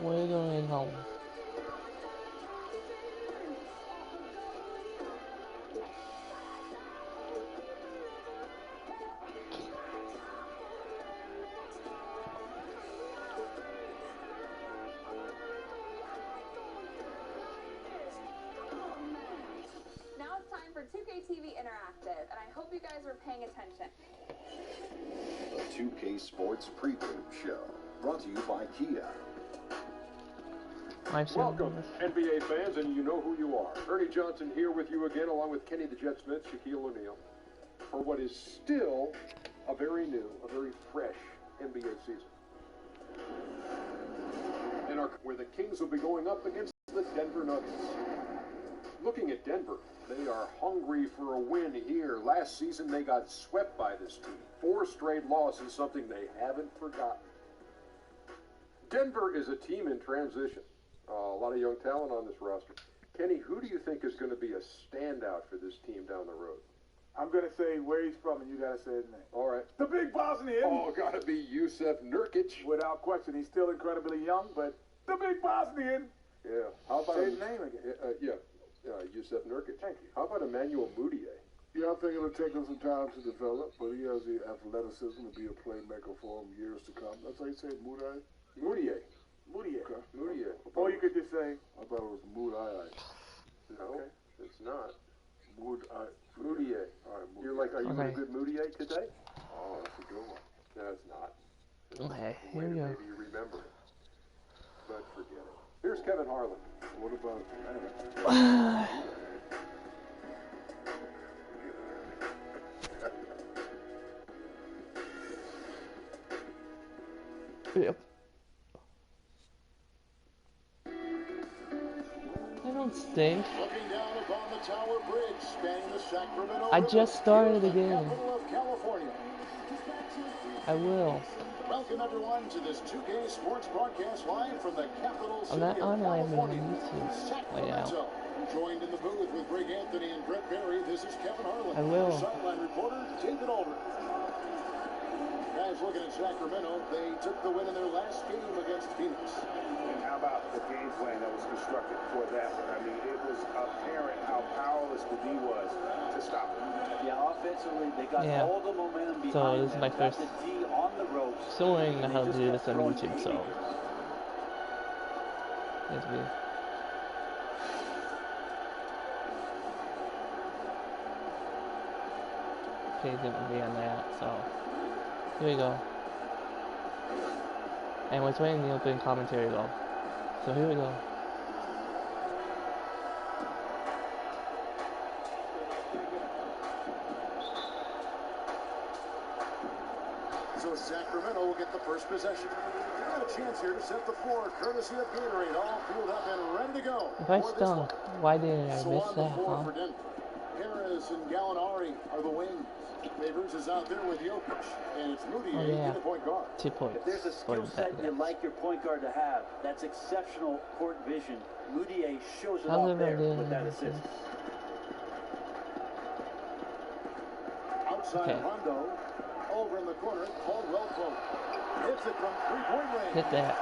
We're going home. Now it's time for 2K TV Interactive, and I hope you guys are paying attention. The 2K Sports Preview Show, brought to you by Kia. Welcome, NBA fans, and you know who you are. Ernie Johnson here with you again, along with Kenny the Jet Smith, Shaquille O'Neal, for what is still a very new, a very fresh NBA season. And where the Kings will be going up against the Denver Nuggets. Looking at Denver, they are hungry for a win here. Last season, they got swept by this team. 4 straight losses, something they haven't forgotten. Denver is a team in transition. A lot of young talent on this roster. Kenny, who do you think is going to be a standout for this team down the road? I'm going to say where he's from, and you got to say his name. All right. The big Bosnian. Oh, got to be Jusuf Nurkic. Without question. He's still incredibly young, but the big Bosnian. Yeah. How about say his name again? Jusuf Nurkic. Thank you. How about Emmanuel Mudiay? Yeah, I think it'll take him some time to develop, but he has the athleticism to be a playmaker for him years to come. That's how you say it, Mudiay? Mudiay. Mudiay. Okay. Mudiay. Or you could just say... I thought it was Mudiay. No, okay. It's not. Mudiay. All right, Mudiay. Are you in a good Mudiay today? Oh, that's a good one. No, it's not. Okay, here we go. Maybe you remember it. But forget it. Here's Kevin Harlan. What about... Yep. I don't stink. Looking down upon the Tower Bridge, spanning the Sacramento I River, just started the again. capital of California. I will. Welcome everyone to this 2K Sports broadcast live from the capital I'm city not of on live on California, YouTube right now. Sacramento. Joined in the booth with Greg Anthony and Brett Barry, this is Kevin Harlan. I will. Sideline reporter David Aldridge. Guys, looking at Sacramento, they took the win in their last game against Phoenix. And how about the game plan that was constructed for that one? I mean, it was apparent how powerless the D was to stop it. Yeah, offensively, they got all the momentum behind So this is my them, first got the D on the ropes. still learning how to do this on YouTube, so it's weird. Okay, didn't be on that, so here we go. And we're waiting the open commentary though. So here we go. So Sacramento will get the first possession. They got a chance here to set the floor, courtesy of Gatorade, all fueled up and ready to go. If I stunk, why didn't I miss on that, the floor huh? for Denver. Harris and Gallinari are the wings. Favors is out there with Jokic, and it's Mudiay, the point guard. 2 points. If there's a skill set you'd like your point guard to have, that's exceptional court vision. Mudiay shows it off there with that assist. Outside Rondo, over in the corner, Caldwell Pope. Hits it from three-point range. Hit that.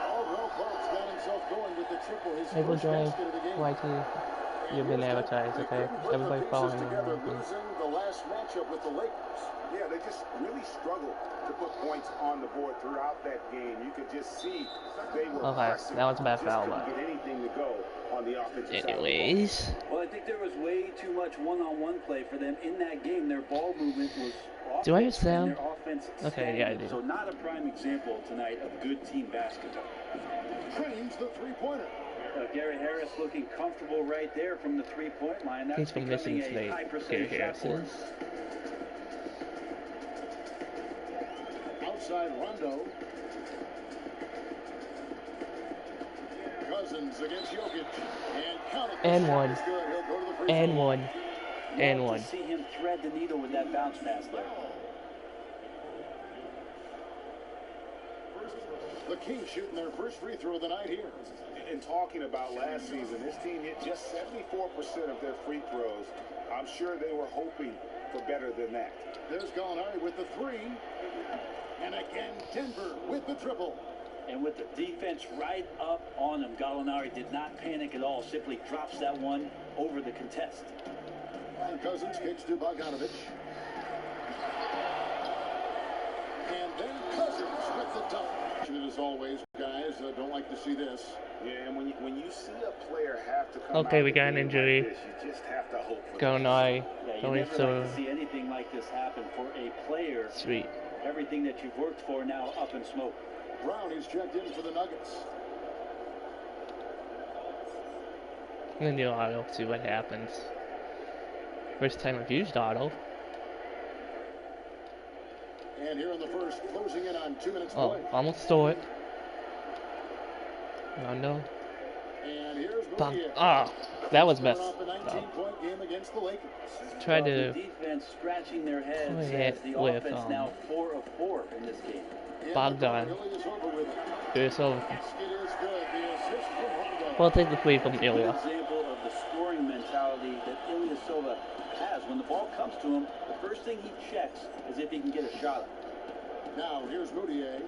Caldwell Pope's got himself going with the triple. His Able first drive basket of the game. YT. You've been advertised, okay? Everybody following me. Losing the last matchup with the Lakers. Yeah, they just really struggled to put points on the board throughout that game. You could just see they were pressing. That was a bad foul, but get anything to go on the offensive anyways. side. Well, I think there was way too much one-on-one play for them in that game. Their ball movement was off. Do I have sound? Their offense Okay, yeah, I do. So not a prime example tonight of good team basketball. Trains the three-pointer. Gary Harris looking comfortable right there from the three-point line. That's He's been missing becoming today. a high percentage shot for him. Outside Rondo. Cousins against Jokic. And count it. And one. And one. And one. To see him thread the needle with that bounce pass there. The Kings shooting their first free throw of the night here. In talking about last season, this team hit just 74% of their free throws. I'm sure they were hoping for better than that. There's Gallinari with the three. And again, Denver with the triple. And with the defense right up on him, Gallinari did not panic at all, simply drops that one over the contest. And Cousins kicks to Bogdanovich. And then Cousins with the dunk. As always, guys, don't like to see this. Yeah, and when you see a player have to come Okay, out we of got the an game injury. like this, you just have to hope for Gallinari. Yeah, you Going never so like to see anything like this happen for a player. sweet. Everything that you've worked for now up in smoke. Brown is checked in for the Nuggets. I'm gonna do auto, see what happens. First time I've used auto. And here in the first, closing in on 2 minutes Oh, play. almost stole it. Rondo. And here's Bum. Moutier. Ah, that was Coming best. off a 19-point game against the Lakers. Tried The to defense scratching their heads play as it the with offense now 4 of 4 in this game. Bogdan. Ilya's over with it. do so. Basket is good. The assist from Rondo. Well, take the lead from Good Ilya. example of the scoring mentality that Ilyasova has. When the ball comes to him, the first thing he checks is if he can get a shot. Now here's Moutier.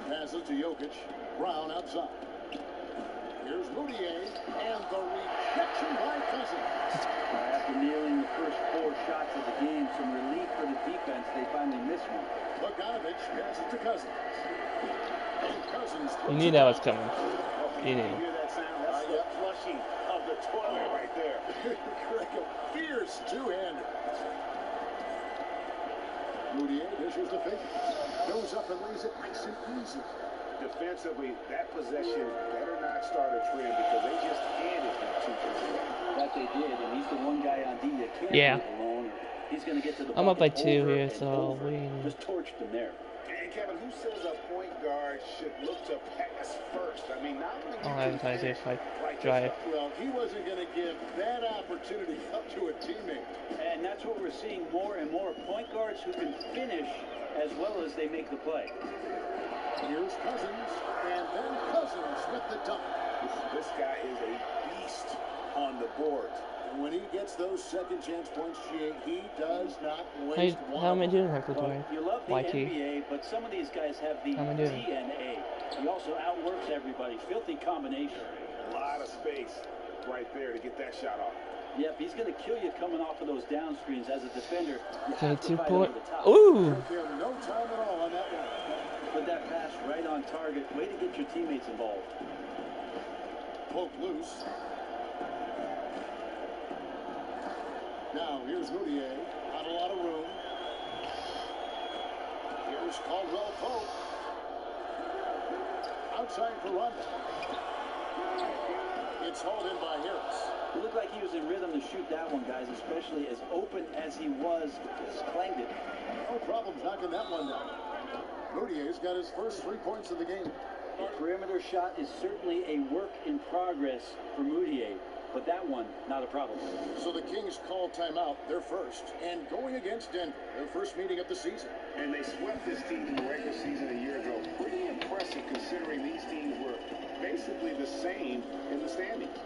Passes to Jokic. Brown outside. Here's Moutier. And the rejection by Cousins. After nailing the first 4 shots of the game, some relief for the defense. They finally missed one. Bogdanovich passes to Cousins. And Cousins You knew that was coming. You You knew. hear that sound? That's the flushing of the toilet right there. Greg, a fierce two-hander. Moutier dishes to Fink. Goes up and lays it nice and easy. Defensively, that possession better not start a trend because they just handed him 2 possessions. That they did, and he's the one guy on D that can't Yeah. leave alone. He's going to get to the I'm up by bucket 2 over here, and so over. we. Just torched him there. And Kevin, who says a point guard should look to pass first? I mean, not when you I'll can advertise it if I like drive. Well, he wasn't going to give that opportunity up to a teammate. And that's what we're seeing more and more. Point guards who can finish as well as they make the play. Here's Cousins, and then Cousins with the dunk. This guy is a beast on the board. And when he gets those second chance points, he does not waste one. How am I doing, Michael Well, Dwight? you love the YT. NBA, but some of these guys have the How am I doing? DNA. He also outworks everybody. Filthy combination. A lot of space right there to get that shot off. Yep, he's going to kill you coming off of those down screens as a defender. You Okay, have to 2 fight point. over the top. Ooh! Took him no time at all on that one. Put that pass right on target. Way to get your teammates involved. Poke loose. Now here's Moutier. Not a lot of room. Here's Caldwell Pope. Outside for Rondo. It's hauled in by Harris. It looked like he was in rhythm to shoot that one, guys, especially as open as he was. Just clanged it. No problems knocking that one down. Moutier's got his first 3 points of the game. The perimeter shot is certainly a work in progress for Moutier, but that one, not a problem. So the Kings call timeout, their first, and going against Denver, their first meeting of the season. And they swept this team in the regular season a year ago. Pretty impressive considering these teams were basically the same in the standings.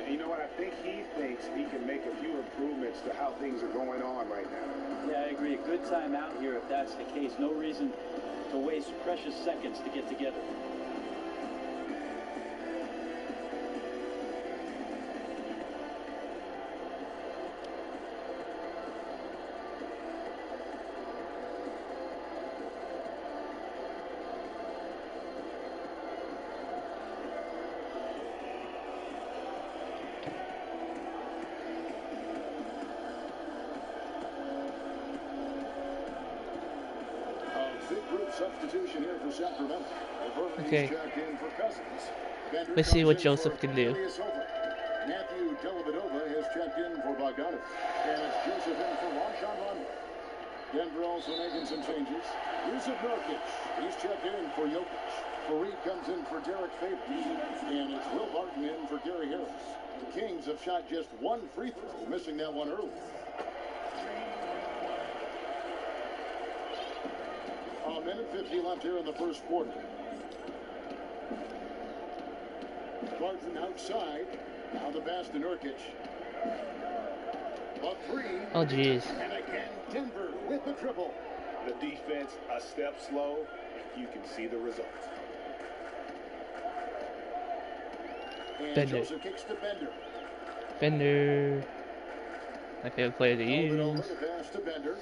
You know what? I think he thinks he can make a few improvements to how things are going on right now. Yeah, I agree. A good timeout here if that's the case. No reason to waste precious seconds to get together. Big group substitution here for Sacramento. Okay. Checked in for Cousins. Bender Let's see comes what in Joseph for can do. Ilyasova. Matthew Dellavedova has checked in for Bogdanovich. And it's Joseph in for Rajon Rondo. Denver also making some changes. Yusuf Nurkic. He's checked in for Jokic. Fareed comes in for Derek Favors. And it's Will Barton in for Gary Harris. The Kings have shot just 1 free throw, missing that one early. A minute 50 left here in the first quarter. Barton outside. Now the pass to Nurkic. A 3. Oh, jeez. And again, Denver with the triple. The defense a step slow. You can see the results. And Bender. Joseph kicks to Bender. Bender. My favorite player to Dellavedova, use. the pass to Bender.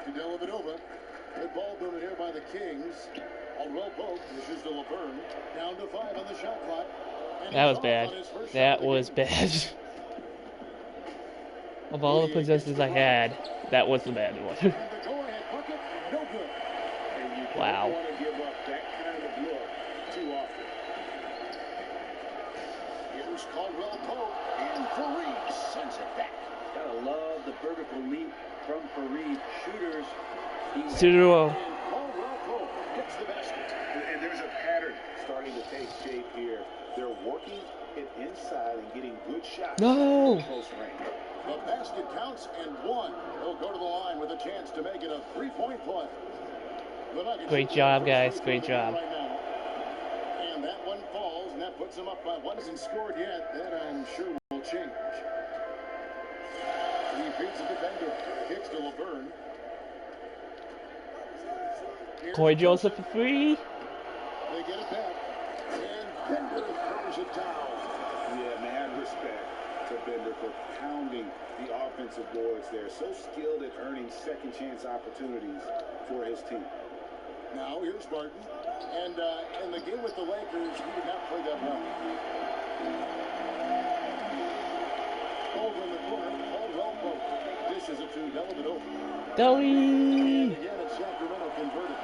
To Dellavedova. Good ball movement here by the Kings. Aldwell Pope pushes to Laverne. Down to 5 on the shot clock. And That he's was off bad. on his first shot That of the was game. bad. Of all the Moutier gets possessions the I block. had, that was the bad one. And the go-ahead bucket, no good. And you Wow. don't want to give up that kind of look too often. Here's Caldwell Pope. And Fareed sends it back. Gotta love the vertical leap from Fareed. Shooters. Pseudo. And Caldwell Pope gets the basket. And there's a pattern starting to take shape here. They're working it inside and getting good shots. No. From close range. The basket counts and one. He'll go to the line with a chance to make it a three-point play. The Nuggets Great shoot job, their guys. first Great free throw job. right now. And that one falls, and that puts them up by one. Hasn't scored yet. That I'm sure will change. He feeds it to Bender. Kicks to Laverne. Here's Corey Joseph for free. They get it back. And Bender throws it down. Yeah, man, respect to Bender for pounding the offensive boards there. So skilled at earning second chance opportunities for his team. Now here's Barton. And in the game with the Lakers, he did not play that well. Over in the corner, Caldwell Pope dishes it to Dellavedova. Deli. And again, it's Sacramento converted.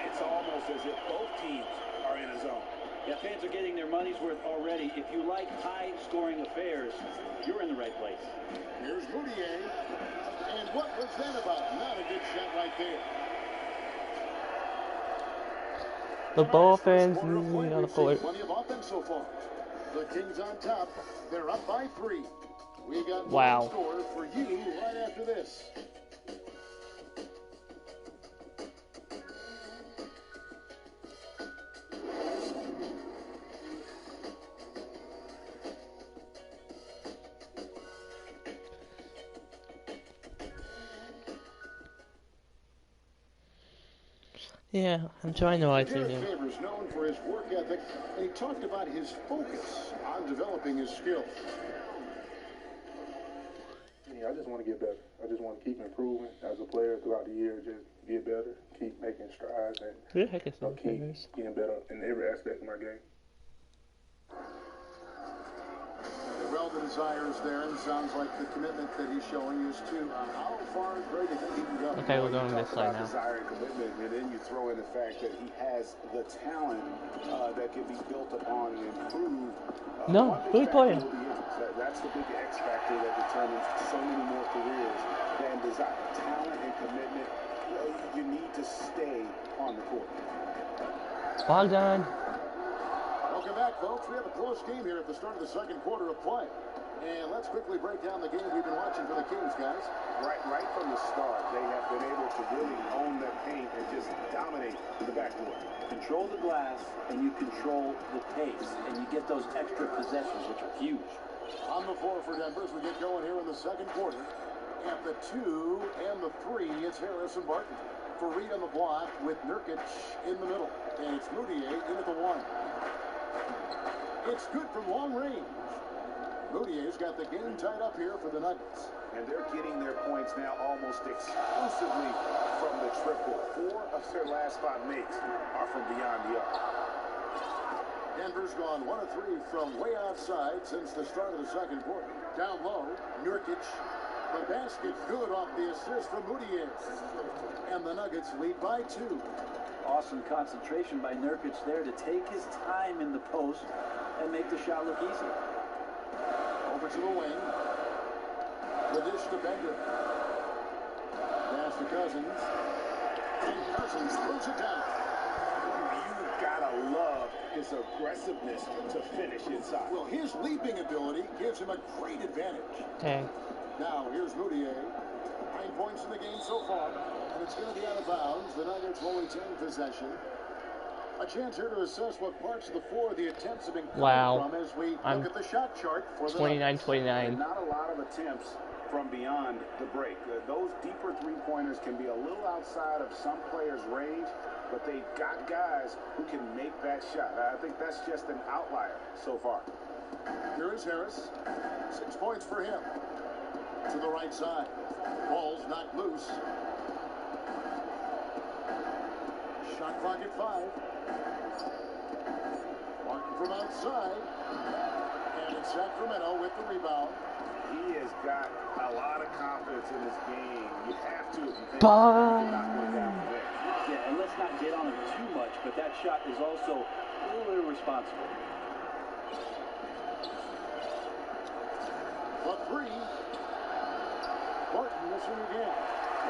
It's almost as if both teams are in a zone. Yeah, fans are getting their money's worth already. If you like high-scoring affairs, you're in the right place. Here's Moutier. And what was that about? Not a good shot right there. The ball fans Quarter of play, on the we've seen court. plenty of offense so far. The Kings on top. They're up by 3. We got Wow. one score for you right after this. Yeah, I'm trying to watch Derek it. Favors known for his work ethic, and he talked about his focus on developing his skills. Yeah, I just want to get better. I just want to keep improving as a player throughout the year. Just get better, keep making strides, and Who the heck is keep Favors? getting better in every aspect of my game. Well, the desires there, and sounds like the commitment that he's showing is to how far great do you think he can go? Okay, we're going You this talk side about now. desire and commitment, and then you throw in the fact that he has the talent that can be built upon and improved. No, one big good factor player. will be injuries. That's the big X factor that determines so many more careers than desire. Talent and commitment, you need to stay on the court. Bogdan. Welcome back, folks. We have a close game here at the start of the second quarter of play. And let's quickly break down the game we've been watching for the Kings, guys. Right from the start, they have been able to really own that paint and just dominate the backcourt. Control the glass, and you control the pace, and you get those extra possessions, which are huge. On the floor for Denver as we get going here in the second quarter. At the 2 and the 3, it's Harris and Barton. Fareed on the block with Nurkic in the middle. And it's Moutier in at the 1. It's good from long range. Moutier's got the game tied up here for the Nuggets. And they're getting their points now almost exclusively from the triple. 4 of their last 5 makes are from beyond the arc. Denver's gone 1 of 3 from way outside since the start of the second quarter. Down low, Nurkic. The basket good off the assist from Moutier. And the Nuggets lead by 2. Awesome concentration by Nurkic there to take his time in the post and make the shot look easy. Over to the wing. The dish to Bender. Pass to Cousins. And Cousins throws it down. You've got to love his aggressiveness to finish inside. Well, his leaping ability gives him a great advantage. Okay. Now, here's Moutier. 9 points in the game so far. And it's going to be out of bounds. The Nuggets will retain possession. A chance here to assess what parts of the floor the attempts have been coming from as we look at the shot chart for the 29-29. Not a lot of attempts from beyond the break. Those deeper three-pointers can be a little outside of some players' range, but they've got guys who can make that shot. I think that's just an outlier so far. Here is Harris. 6 points for him. To the right side. Ball's knocked loose. Shot clock at 5. Martin from outside. And it's Sacramento with the rebound. He has got a lot of confidence in this game. You have to if you think Bye. not going down the way. Yeah, and let's not get on him too much, but that shot is also a little irresponsible. The 3. Martin missing again.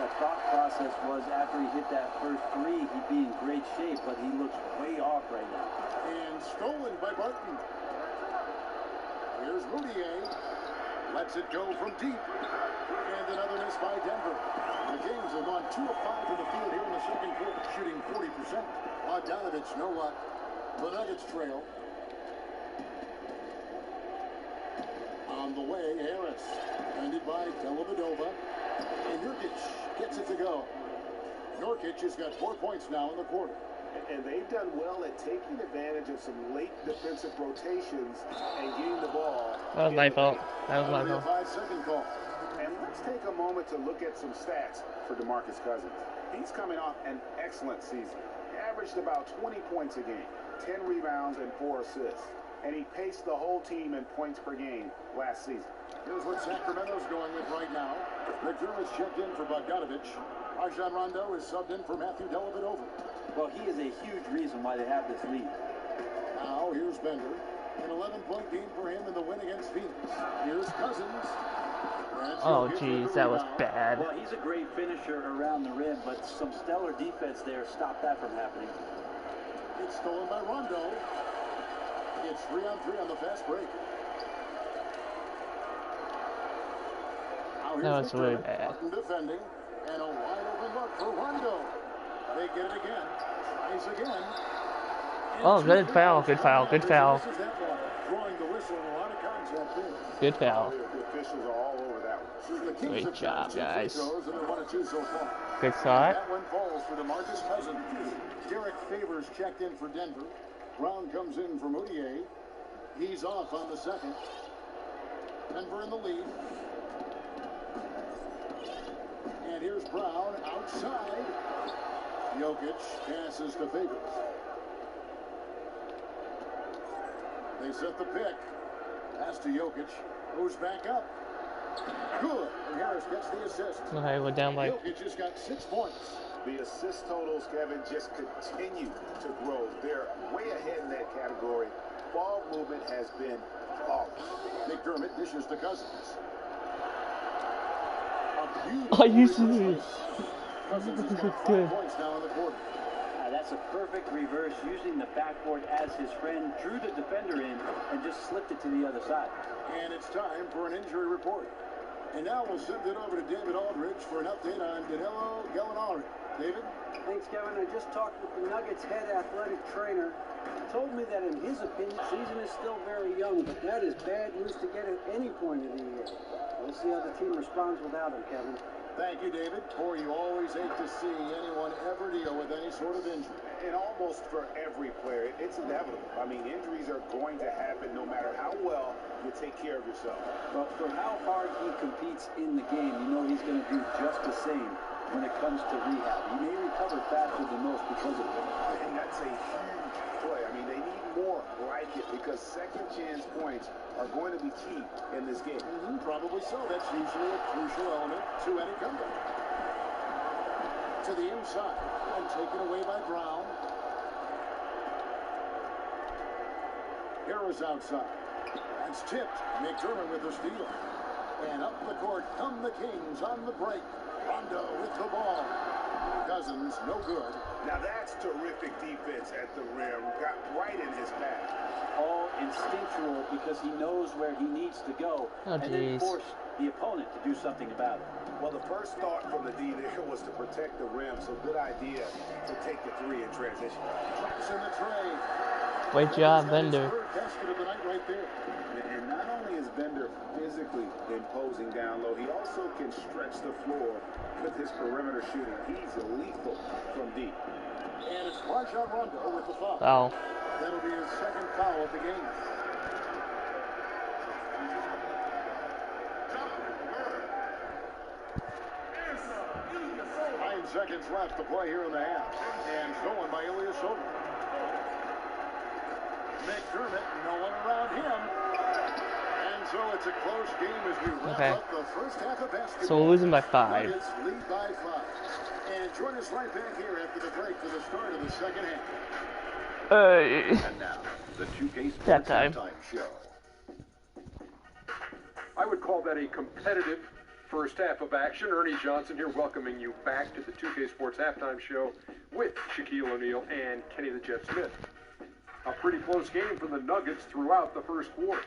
The thought process was after he hit that first 3, he'd be in great shape, but he looks way off right now. And stolen by Barton. Here's Moutier. Lets it go from deep. And another miss by Denver. The Kings have gone 2 of 5 in the field here in the second quarter, shooting 40%. Bogdanovich, no luck. The Nuggets trail. On the way, Harris. Defended by Dellavedova. And Nurkic gets it to go. Nurkic has got 4 points now in the quarter. And they've done well at taking advantage of some late defensive rotations and getting the ball. That was my fault. That was my That'll be a fault. 5-second call. And let's take a moment to look at some stats for DeMarcus Cousins. He's coming off an excellent season. He averaged about 20 points a game, 10 rebounds, and 4 assists. And he paced the whole team in points per game last season. Here's what Sacramento's going with right now. McDermott's checked in for Bogdanovich. Rajon Rondo is subbed in for Matthew Dellavedova. Well, he is a huge reason why they have this lead. Now, here's Bender. An 11-point game for him in the win against Phoenix. Here's Cousins. Oh, jeez, that was bad. Well, he's a great finisher around the rim, but some stellar defense there stopped that from happening. It's stolen by Rondo. It's 3-on-3 on the fast break. Now That here's was really McDermott. bad. Martin defending. And a wide open look for Rondo. They get it again. He's again. Oh, good foul, good foul, good foul. Throwing the whistle and a lot of contact there. Good foul. The officials are all over that one. The Kings Great have job, got 2 free guys. throws, and they're 1 of 2 so far. Good shot. That one falls for DeMarcus Cousins. Derek Favors checked in for Denver. Brown comes in for Moutier. He's off on the second. Denver in the lead. And here's Brown outside. Jokic passes to Favors. They set the pick. Pass to Jokic. Goes back up. Good. And Harris gets the assist. Okay, we're down by... Jokic has got 6 points. The assist totals, Kevin, just continue to grow. They're way ahead in that category. Ball movement has been flawless. McDermott dishes to Cousins. Are you serious? Cousins has This is got 5 good. points now in the quarter. That's a perfect reverse, using the backboard as his friend, drew the defender in, and just slipped it to the other side. And it's time for an injury report. And now we'll send it over to David Aldridge for an update on Danilo Gallinari. David? Thanks, Kevin. I just talked with the Nuggets head athletic trainer. He told me that in his opinion, the season is still very young, but that is bad news to get at any point of the year. We'll see how the team responds without him, Kevin. Thank you, David. Boy, you always hate to see anyone ever deal with any sort of injury. And almost for every player, it's inevitable. I mean, injuries are going to happen no matter how well you take care of yourself. Well, for how hard he competes in the game, you know he's going to do just the same when it comes to rehab. He may recover faster than most because of it. And that's a huge play. I mean, they need more like it because second chance points are going to be key in this game. Probably so. That's usually a crucial element to any comeback. To the inside and taken away by Brown. Harris outside. That's tipped. McDermott with the steal. And up the court come the Kings on the break. Rondo with the ball. Cousins, no good. Now that's terrific defense at the rim. Got right in his path. All instinctual because he knows where he needs to go, Oh, and then geez. force the opponent to do something about it. Well, the first thought from the D there was to protect the rim, so good idea to take the 3 in transition. Drops in the tray. Great job, Bender. Basket of the night right there. And not only is Bender physically imposing down low, he also can stretch the floor with his perimeter shooting. He's lethal from deep. And it's Rajon Rondo with the foul. Foul. That'll be his second foul of the game. seconds left to play here in the half. And stolen by Ilyasova. McDermott, no one around him. And so it's a close game as we wrap up the first half of basketball. So we're losing by 5. Nuggets lead by 5. And join us right back here after the break for the start of the second half. And now, the 2K Sports Halftime Show. I would call that a competitive first half of action. Ernie Johnson here welcoming you back to the 2K Sports Halftime Show with Shaquille O'Neal and Kenny the Jet Smith. A pretty close game for the Nuggets throughout the first quarter.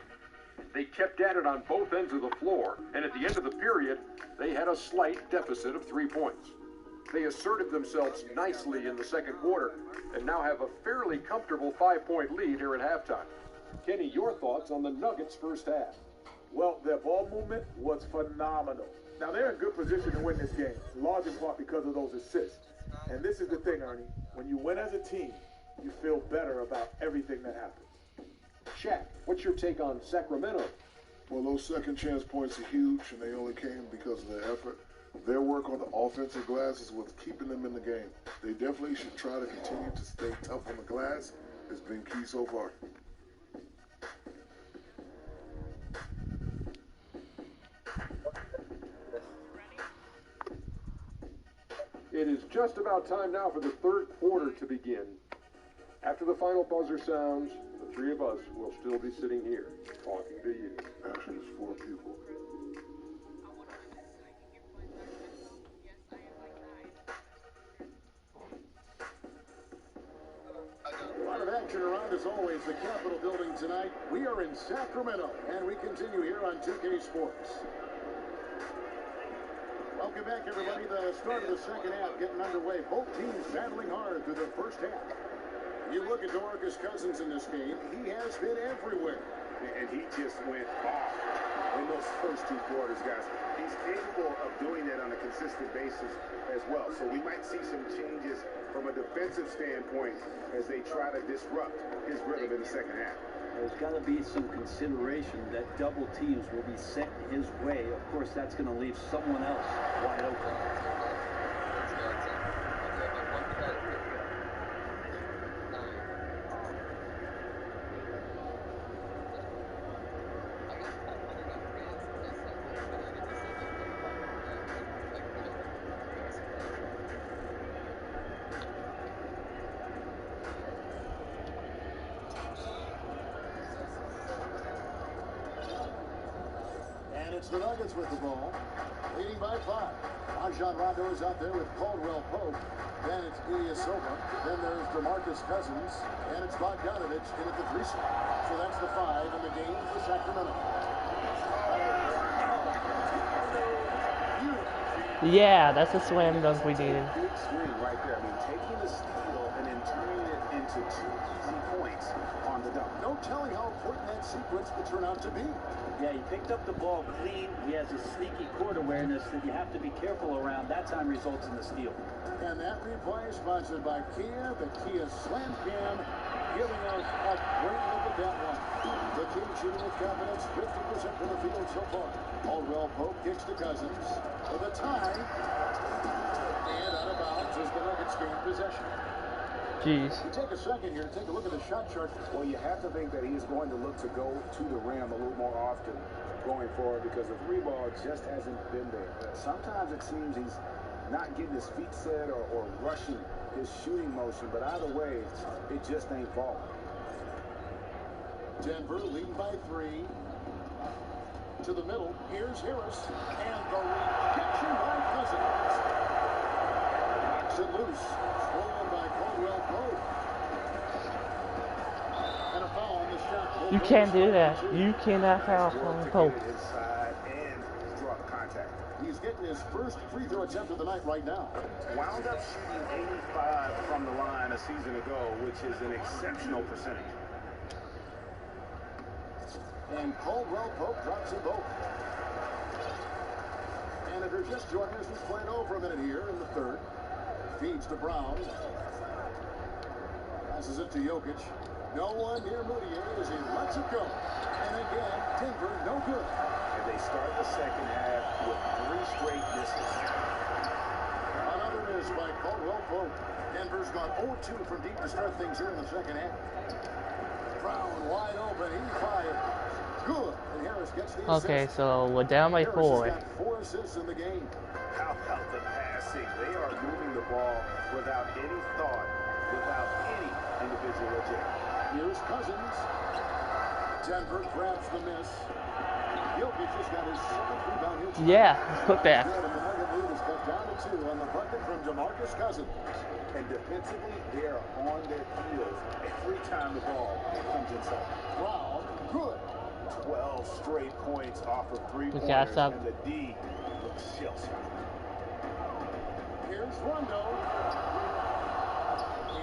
They kept at it on both ends of the floor, and at the end of the period, they had a slight deficit of 3 points. They asserted themselves nicely in the second quarter and now have a fairly comfortable 5-point lead here at halftime. Kenny, your thoughts on the Nuggets' first half? Well, their ball movement was phenomenal. Now, they're in good position to win this game, large in part because of those assists. And this is the thing, Ernie. When you win as a team, you feel better about everything that happens. Shaq, what's your take on Sacramento? Well, those second chance points are huge, and they only came because of their effort. Their work on the offensive glass is what's keeping them in the game. They definitely should try to continue to stay tough on the glass. It's been key so far. It is just about time now for the third quarter to begin. After the final buzzer sounds, the three of us will still be sitting here talking to you. Actually, it's 4 people. A lot of action around, as always, the Capitol building tonight. We are in Sacramento, and we continue here on 2K Sports. Welcome back, everybody. The start of the second half getting underway. Both teams battling hard through the first half. You look at DeMarcus Cousins in this game, he has been everywhere. And he just went off in those first 2 quarters, guys. He's capable of doing that on a consistent basis as well. So we might see some changes from a defensive standpoint as they try to disrupt his rhythm in the second half. There's got to be some consideration that double teams will be sent his way. Of course, that's going to leave someone else wide open. It's the Nuggets with the ball, leading by 5. Rajon Rondo is out there with Caldwell Pope. Then it's Ilyasova. Then there's DeMarcus Cousins. And it's Bogdanovich in at the 3 slot. So that's the 5 in the game for Sacramento. Yeah, that's a slam dunk we needed. Big swing right there. I mean, taking the steal and then turning it into 2 easy points on the dunk. No telling how important that sequence will turn out to be. Yeah, he picked up the ball clean. He has a sneaky court awareness that you have to be careful around. That time results in the steal. And that replay is sponsored by Kia, the Kia Slam Cam, giving us a great look at that one. The team shooting with confidence, 50% from the field so far. Caldwell Pope kicks to Cousins for the tie. And out of bounds as the Nuggets gain possession. Jeez. You take a second here to take a look at the shot chart. Well, you have to think that he's going to look to go to the rim a little more often going forward because the three ball just hasn't been there. Sometimes it seems he's not getting his feet set or rushing his shooting motion, but either way, it just ain't falling. Denver leading by 3. To the middle, here's Harris, and the rejection by Cousins. Knocks it loose, stolen by Caldwell Pope. And a foul on the shot. You can't do that. You cannot foul on Pope. Inside and draw the contact. He's getting his first free throw attempt of the night right now. Wound up shooting 85 from the line a season ago, which is an exceptional percentage. And Caldwell Pope drops them both. And if you're just joining us, we're playing over a minute here in the third. Feeds to Brown. Passes it to Jokic. No one near Moutier as he lets it go. And again, Denver no good. And they start the second half with 3 straight misses. Another miss has gone 0-2 from deep to start things here in the second half. Brown wide open. He fires. Good. And Harris gets the assist. Okay, so we're down by 4. Harris has got 4 assists in the game. How about the passing? They are moving the ball without any thought, without any individual agenda. Here's Cousins. Denver grabs the miss. Jokic just got his 7th rebound here tonight. Yeah, put back. And the Nugget lead is cut down to 2 on the bucket from DeMarcus Cousins. And defensively, they are on their heels every time the ball comes inside. Brown, good. 12 straight points off of 3 We pointers, got some. and the D looks shell-shocked. Here's Rondo.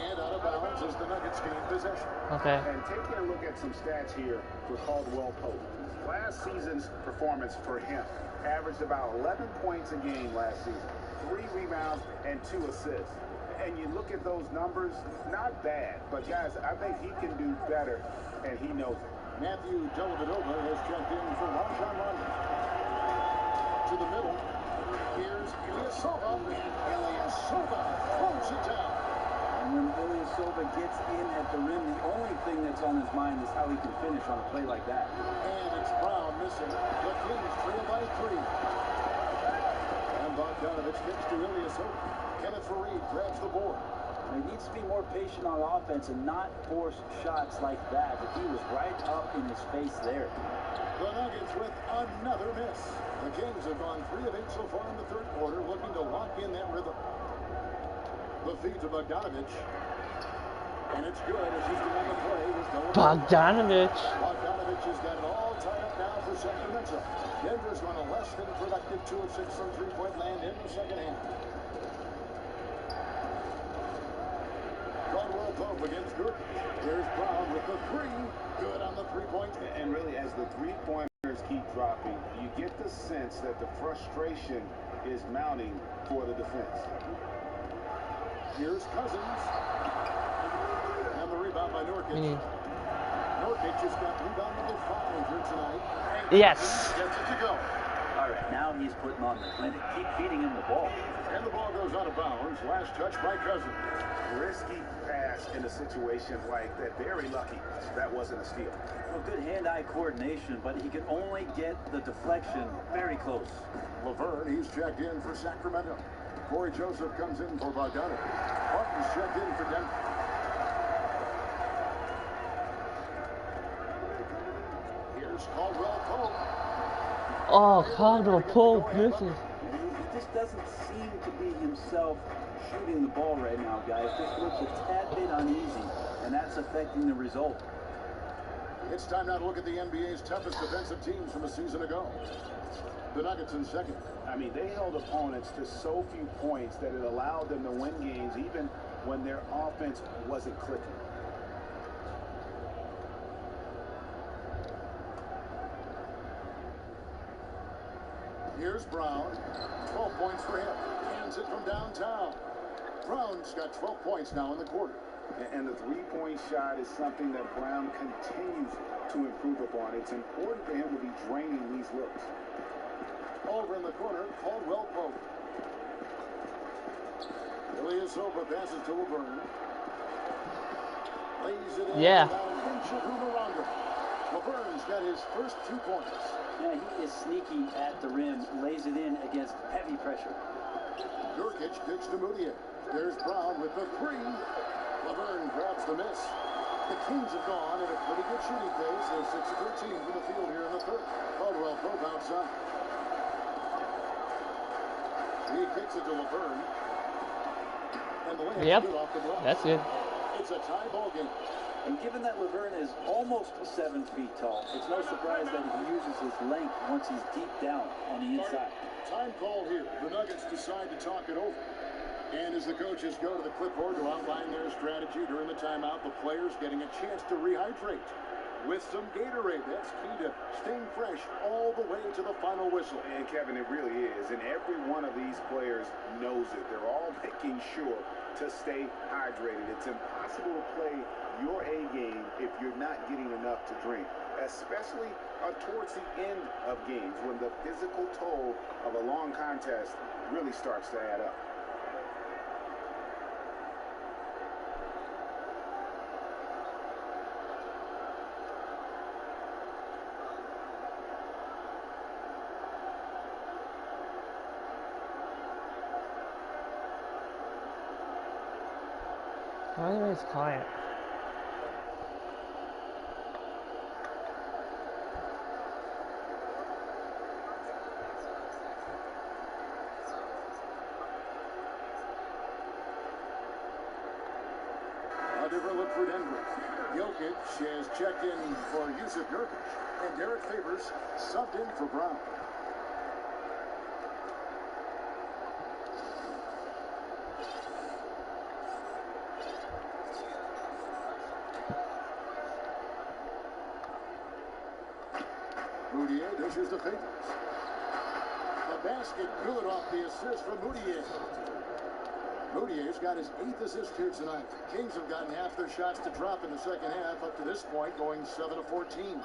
And out of bounds as the Nuggets gain possession. Okay. And taking a look at some stats here for Caldwell Pope. Last season's performance for him averaged about 11 points a game last season, 3 rebounds and 2 assists. And you look at those numbers, not bad. But guys, I think he can do better, and he knows it. Matthew Dellavedova has checked in for Rajon Rondo. To the middle. Here's Ilyasova. Ilyasova throws it down. And when Ilyasova gets in at the rim, the only thing that's on his mind is how he can finish on a play like that. And it's Brown missing. The Kings trail by 3. And Bogdanovich gets to Ilyasova. Kenneth Faried grabs the board. He needs to be more patient on offense and not force shots like that. But he was right up in his face there. The Nuggets with another miss. The Kings have gone 3 of 8 so far in the third quarter, looking to lock in that rhythm. The feed to Bogdanovich. And it's good as he's on the play. Bogdanovich. Bogdanovich has got it all tied up now for Sacramento. Denver's on a less than productive 2 of 6 from three-point land in the second half. Caldwell Pope against Gurk. Here's Brown with the 3. Good on the 3-point. And really, as the 3-pointers keep dropping, you get the sense that the frustration is mounting for the defense. Here's Cousins. And the rebound by Nurkic. Nurkic just got rebound number 5 here tonight. And Yes. Cousins gets it to go. All right, now he's putting on the clinic. Keep feeding him the ball. And the ball goes out of bounds. Last touch by Cousins. Risky pass in a situation like that. Very lucky that wasn't a steal. Well, good hand-eye coordination, but he could only get the deflection very close. Laverne, he's checked in for Sacramento. Corey Joseph comes in for Bogdanovich. Martin's checked in for Denver. Here's Caldwell Pope. Oh, Caldwell Pope misses. He just doesn't seem to be himself shooting the ball right now, guys. Just looks a tad bit uneasy, and that's affecting the result. It's time now to look at the NBA's toughest defensive teams from a season ago. The Nuggets in second. I mean, they held opponents to so few points that it allowed them to win games even when their offense wasn't clicking. Here's Brown. 12 points for him. Hands it from downtown. Brown's got 12 points now in the quarter. And the 3-point shot is something that Brown continues to improve upon. It's important for him to be draining these looks. Over in the corner, Caldwell Pope. Ilyasova passes to Laverne. Lays it in. Yeah. Laverne's got his first 2 points. Yeah, he is sneaky at the rim, lays it in against heavy pressure. Nurkic kicks to Moutier. There's Brown with the 3. Laverne grabs the miss. The Kings have gone at a pretty good shooting pace. They're 6 of 13 from the field here in the third. Caldwell Pope outside. He kicks it to Laverne. And the layup's Yep, good off the block. that's good. It's a tie ball game. And given that Laverne is almost 7 feet tall, it's no surprise that he uses his length once he's deep down on the inside. Time call here. The Nuggets decide to talk it over. And as the coaches go to the clipboard to outline their strategy during the timeout, the players getting a chance to rehydrate with some Gatorade. That's key to staying fresh all the way to the final whistle. And Kevin, it really is. And every one of these players knows it. They're all making sure to stay hydrated. It's impossible to play your A game if you're not getting enough to drink, especially towards the end of games when the physical toll of a long contest really starts to add up. Why is everybody's quiet? A different look for Denver. Jokic has checked in for Yusuf Nurkic, and Derek Favors subbed in for Brown. Moutier dishes to Favors. The basket good off the assist from Moutier. Moutier's got his 8th assist here tonight. Kings have gotten half their shots to drop in the second half up to this point, going 7 of 14.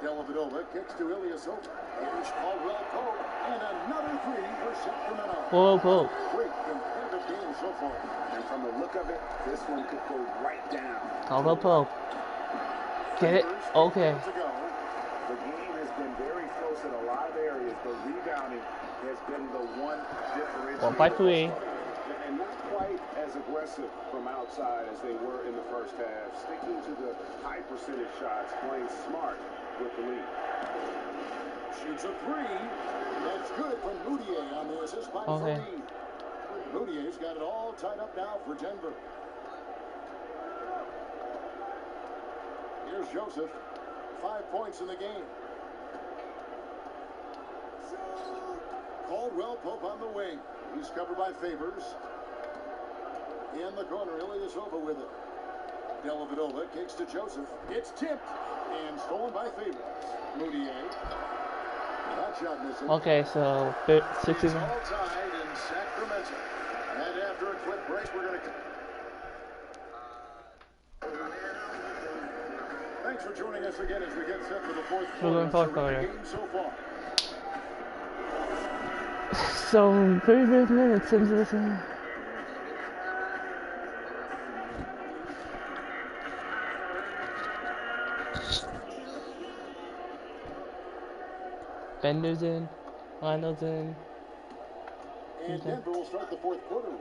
Dellavedova kicks to Ilyasova. Here's Caldwell Pope, and another three for Sacramento. Whoa. Great competitive game so far. And from the look of it, this one could go right down. Caldwell Pope. Get it? Okay. The game has been very close in a lot of areas, but rebounding has been the one differentiator. 1 by 3. And not quite as aggressive from outside as they were in the first half. Sticking to the high percentage shots, playing smart with the lead. Shoots a three. That's good from Moutier on the assist by Fareed. Moutier's got it all tied up now for Denver. Here's Joseph. 5 points in the game. Caldwell Pope on the wing. He's covered by Favors. In the corner, Ilyasova with it. Dellavedova kicks to Joseph. It's tipped and stolen by Favors. Moutier. That shot missing. Okay, so 60. It's all tied in Sacramento. And after a quick break, we're going to... Thanks for joining us again as we get set for the fourth quarter. Game so far. So 35 minutes into this one. Bender's in, Lionel's in. And Denver will start the fourth quarter with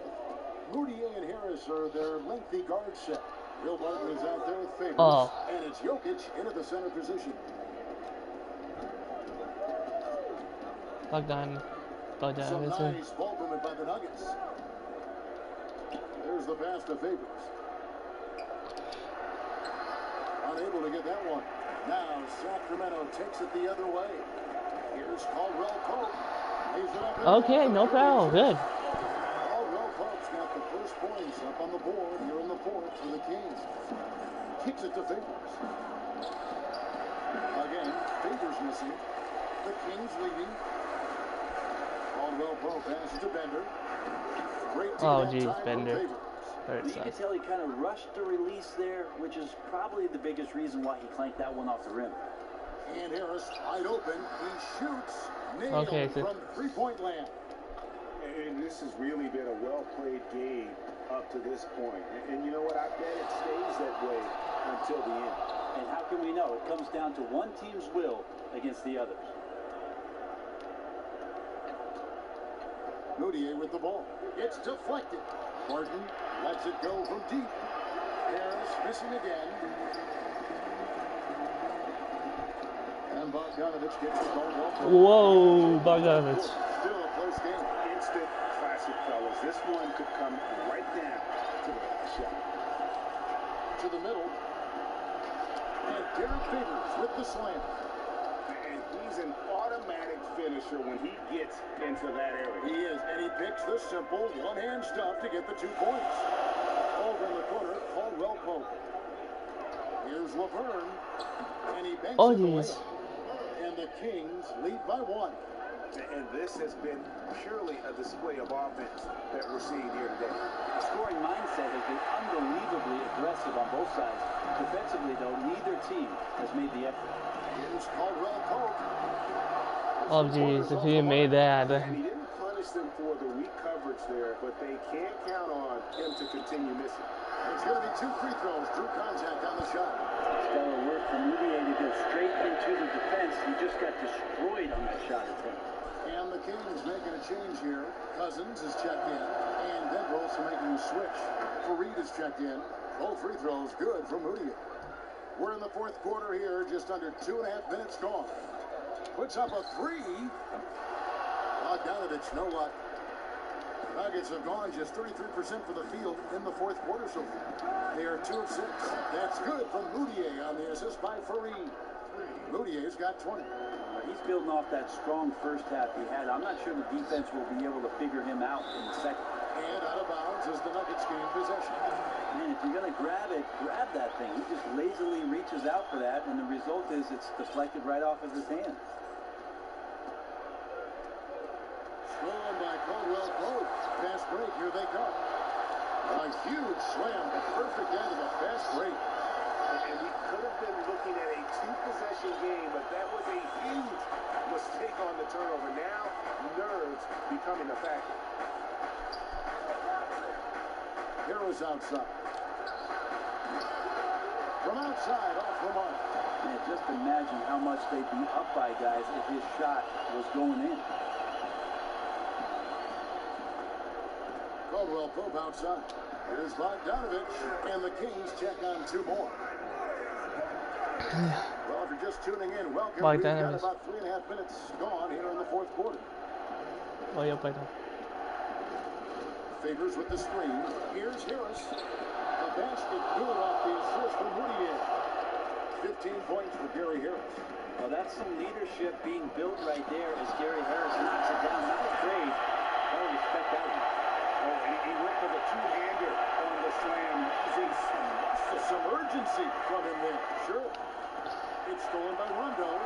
Moutier and Harris are their lengthy guard set. Will Barton is out there with Favors, and it's Jokic into the center position. Bogdan Some is in. nice ball movement by the Nuggets. There's the pass to Favors. Unable to get that one. Now Sacramento takes it the other way. Here's Caldwell Pope. Okay, no foul. Good. Caldwell Pope's got the first points up on the board here in the fourth for the Kings. Kicks it to Favors. Again, Favors missing. The Kings leading. Caldwell Pope passes to Bender. Great geez, Bender. You can tell he kind of rushed the release there, which is probably the biggest reason why he clanked that one off the rim. And Harris wide open. He shoots. Nailed from three-point land. And this has really been a well-played game up to this point. And you know what? I bet it stays that way until the end. And how can we know? It comes down to one team's will against the others. Moutier with the ball. It's deflected. Barton lets it go from deep. Harris missing again. And Bogdanovich gets the ball. Whoa, Bogdanovich. Still a close game. Instant classic, fellas. This one could come right down to the last shot. To the middle. And Derek Favors with the slam. And he's an automatic finisher when he gets into that area. He is, and he picks the simple one-hand stuff to get the 2 points. Over in the corner, Caldwell Pope. Here's Laverne, and he banks it away. And the Kings lead by 1. And this has been purely a display of offense that we're seeing here today. The scoring mindset has been unbelievably aggressive on both sides. Defensively, though, neither team has made the effort. Here's Caldwell Pope. Oh, geez, if he made that. And he didn't punish them for the weak coverage there, but they can't count on him to continue missing. It's going to be 2 free throws. Drew contact on the shot. Stellar work from Moutier to go straight into the defense. He just got destroyed on that shot attempt. And the Kings making a change here. Cousins is checked in. And Denver also making a switch. Fareed is checked in. Both free throws good from Moutier. We're in the fourth quarter here. Just under 2.5 minutes gone. Puts up a three. Bogdanovich, no luck. Nuggets have gone just 33% for the field in the fourth quarter so far. They are 2 of 6. That's good from Moutier on the assist by Fareed. Moutier's got 20. He's building off that strong first half he had. I'm not sure the defense will be able to figure him out in the second. And out of bounds as the Nuggets gain possession. Man, if you're going to grab it, grab that thing. He just lazily reaches out for that, and the result is it's deflected right off of his hand. Stolen by Caldwell Pope. Fast break, here they come. A huge slam, the perfect end of a fast break. And we could have been looking at a 2-possession game, but that was a huge mistake on the turnover. Now, nerves becoming a factor. Harris outside. From outside, off the mark. Man, just imagine how much they'd be up by guys if his shot was going in. Caldwell Pope outside. Here's Bogdanovich, and the Kings check on 2 more. Well, if you're just tuning in, welcome. We've got about 3.5 minutes gone here in the fourth quarter. Favors with the screen. Here's Harris. The basket good off the assist from Moutier. 15 points for Gary Harris. Well, that's some leadership being built right there as Gary Harris knocks it down. Not afraid. Oh, respect that one. Oh, he went for the two-hander on the slam. Using some urgency from him there. Sure. It's stolen by Rondo.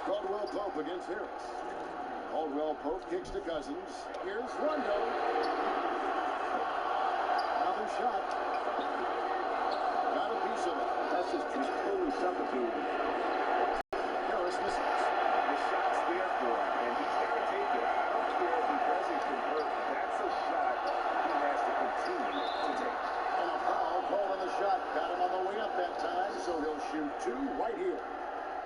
Caldwell Pope against Harris. Caldwell Pope kicks to Cousins. Here's Rondo. Another shot. Got a piece of it. That's just totally suffocating. Harris misses. The shot's there for him, and he's got to take it. I don't care if he doesn't convert. That's a shot he has to continue to take. And a foul called on the shot. Got him on the way up that time, so he'll shoot 2 right here.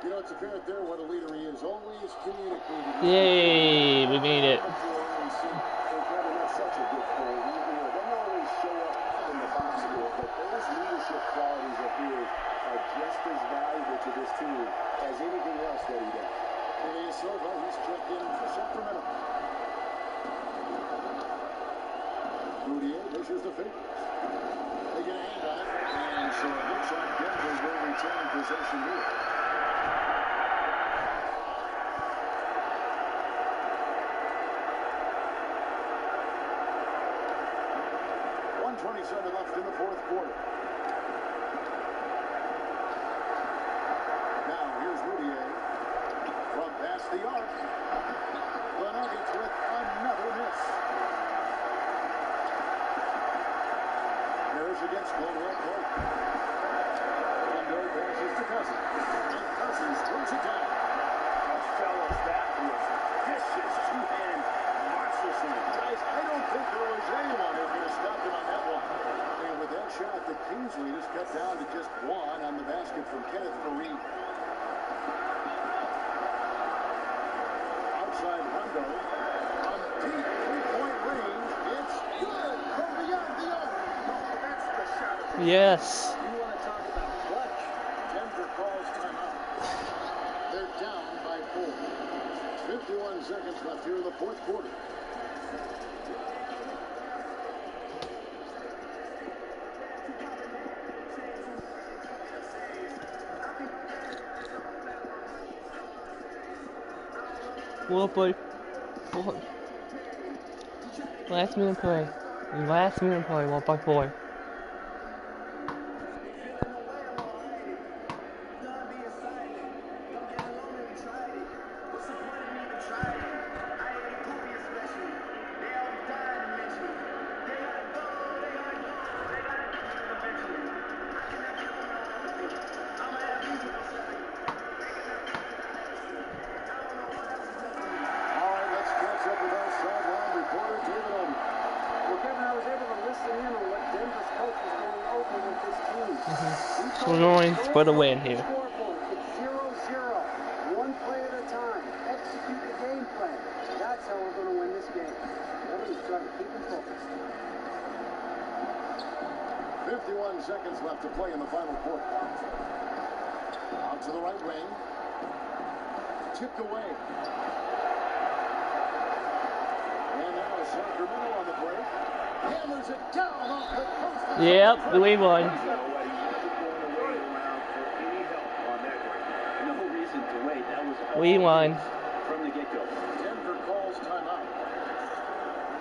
You know, it's apparent there what a leader he is. Always communicating. Yay, we made it. They're such a good player. They don't always show up in the box score, but those leadership qualities of his are just as valuable to this team as anything else that he does. Silva, he's checked in for Sacramento. Moutier dishes the fingers. They get a hand on it, and so it looks like Denver will retain possession here. .27 left in the fourth quarter. Now here's Moutier from past the arc. The Nuggets with another miss. Harris against Caldwell Pope. Rondo passes to Cousins. And Cousins throws it down. Fellas, that was vicious two-hand monster slam. Guys, I don't think there was anyone who could have stopped him on that one. And with that shot, the Kings lead is cut down to just 1 on the basket from Kenneth Fareed. Outside Rondo. On deep three-point range. It's good from beyond the arc. That's the shot of the Yes. You want to talk about clutch? Denver calls timeout. They're down by 4. 51 seconds left here in the fourth quarter. Well, boy. Last minute play. Last minute play, 1-by-4. We're going for the win here. It's 0-0. 1 try to keep them focused. 51 seconds left to play in the final quarter. Out to the right wing. Tipped away. And now Sacramento on the break. Hammers it down off the post. Yep, we won. You know what? He wasn't going to wait around for any help on that break. No reason to wait. That was We won. from the get-go. Denver calls timeout.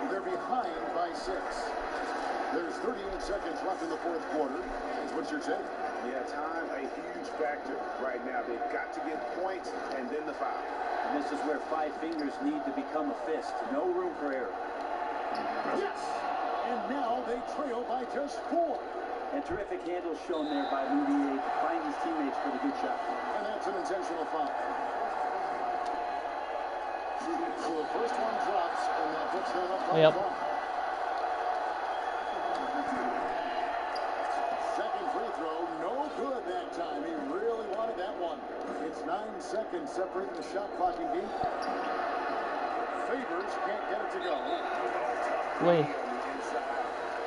They're behind by 6. There's 38 seconds left in the fourth quarter. What's your take? Yeah, time a huge factor right now. They've got to get points and then the foul. And this is where 5 fingers need to become a fist. No room for error. Yes! And now they trail by just 4. And terrific handle shown there by Moutier to find his teammates for the good shot. And that's an intentional foul. So the first one drops, and that puts them up by 5. Second free throw, no good that time. He really wanted that one. It's 9 seconds separating the shot clock and game. Favors can't get it to go. Wait.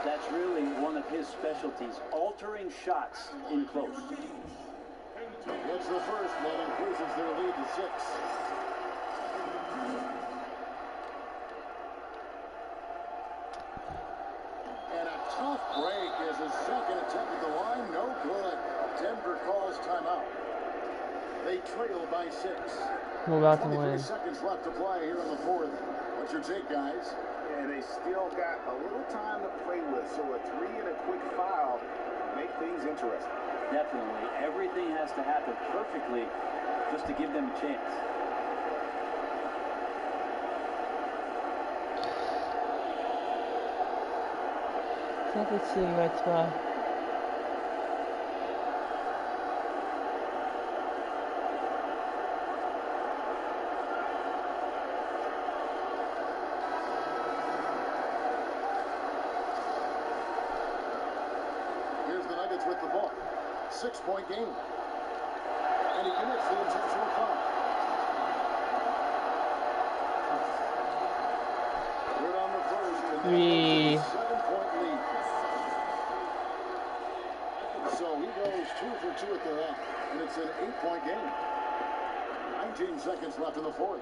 That's really one of his specialties, altering shots in close. It's the first that increases their lead to 6. And a tough break as his second attempt at the line, no good. Denver calls timeout. They trail by 6. We're about to 23 win. seconds left to play here in the fourth. What's your take, guys? And they still got a little time to play with, so a 3 and a quick foul make things interesting. Definitely. Everything has to happen perfectly just to give them a chance. Let's see right spot. Here's the Nuggets with the ball. 6-point game. And he commits the intentional foul. Good on the first. And 7-point lead. So he goes 2 for 2 at the half. And it's an 8-point game. 19 seconds left in the fourth.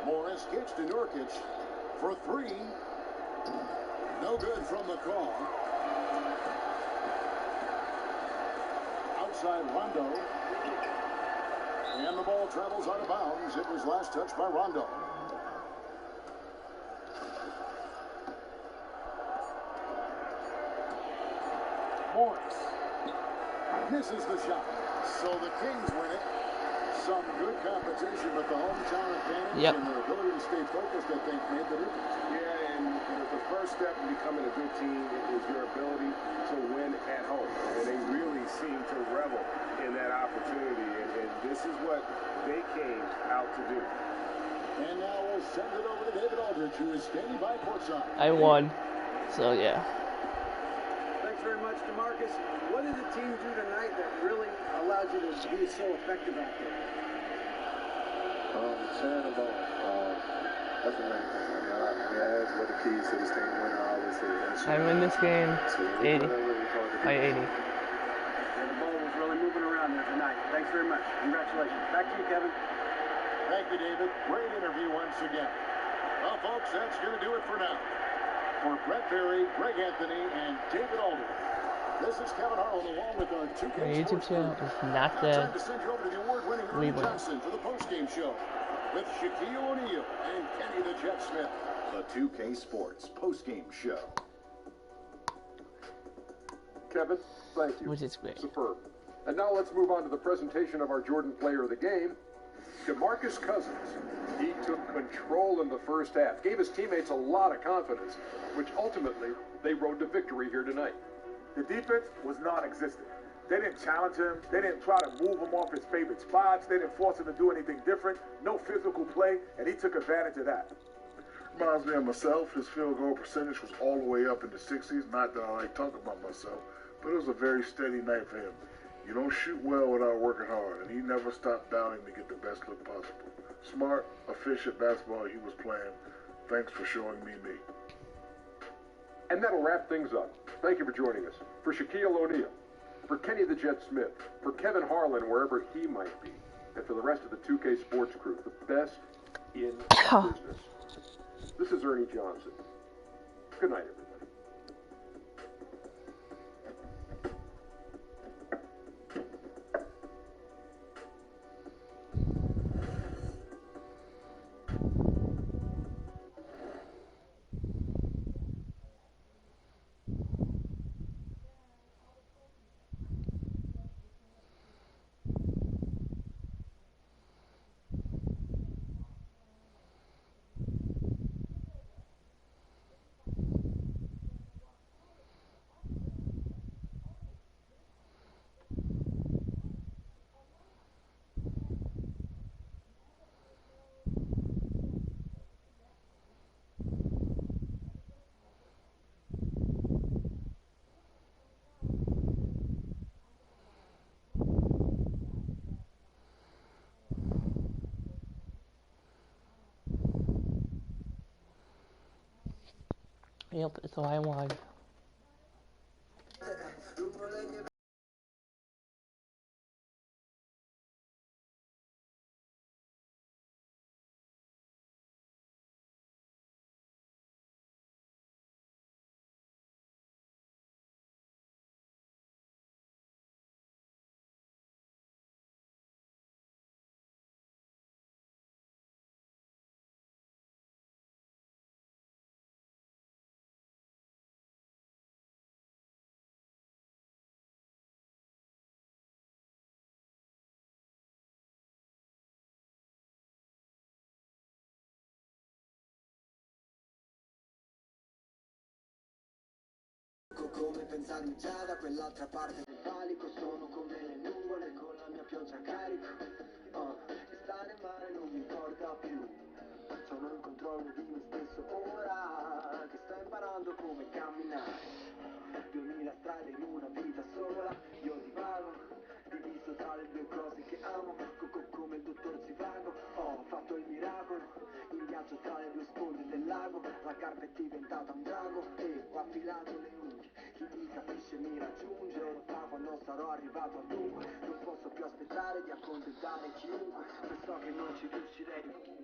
Morris kicks to Nurkic for 3. No good from the call. Outside Rondo. And the ball travels out of bounds. It was last touched by Rondo. Morris misses the shot. So the Kings win it. Some good competition, but the hometown advantage and their ability to stay focused, I think, made the difference. Yeah, and the first step in becoming a good team is your ability to win at home. And they really seem to revel in that opportunity. And this is what they came out to do. And now we'll send it over to David Aldridge, who is standing by courtside. I won. So, yeah. Thanks very much, DeMarcus. What did the team do tonight that really allowed you to be so effective out there? Sharing the ball. That's the main thing. That's what the keys to this team winning all this is. I win this game 80 by 80. And the ball was really moving around there tonight. Thanks very much. Congratulations. Back to you, Kevin. Thank you, David. Great interview once again. Well, folks, that's going to do it for now. For Brett Berry, Greg Anthony, and David Aldridge, this is Kevin Harlan along with our 2K My YouTube channel is not dead. dead. Time to send you over to the award-winning We Ernie win. Johnson for the postgame show with Shaquille O'Neal and Kenny the Jet Smith. The 2K Sports postgame show. Kevin, thank you. Which is great. Superb. And now let's move on to the presentation of our Jordan Player of the Game, DeMarcus Cousins. He took control in the first half, gave his teammates a lot of confidence, which ultimately they rode to victory here tonight. The defense was non-existent. They didn't challenge him. They didn't try to move him off his favorite spots. They didn't force him to do anything different. No physical play, and he took advantage of that. Reminds me of myself. His field goal percentage was all the way up in the 60s. Not that I like talking about myself, but it was a very steady night for him. You don't shoot well without working hard, and he never stopped doubting to get the best look possible. Smart, efficient basketball he was playing. Thanks for showing me. And that'll wrap things up. Thank you for joining us. For Shaquille O'Neal, for Kenny the Jet Smith, for Kevin Harlan, wherever he might be, and for the rest of the 2K Sports crew, the best in business. This is Ernie Johnson. Good night, everybody. Yep, so I won. Come pensarmi già da quell'altra parte del valico. Sono come le nuvole con la mia pioggia a carico. E stare male non mi importa più. Sono in controllo di me stesso ora che sto imparando come camminare. 2000 strade in una vita sola. Io divago, diviso tra le due cose che amo. Come il dottor Zivago. Ho fatto il miracolo, in viaggio tra le due sponde del lago. La carpa è diventata un drago e ho affilato le unghie. Chi mi capisce mi raggiunge, lo fa quando sarò arrivato a dunque. Non posso più aspettare di accontentare chiunque, se so che non ci riuscirei.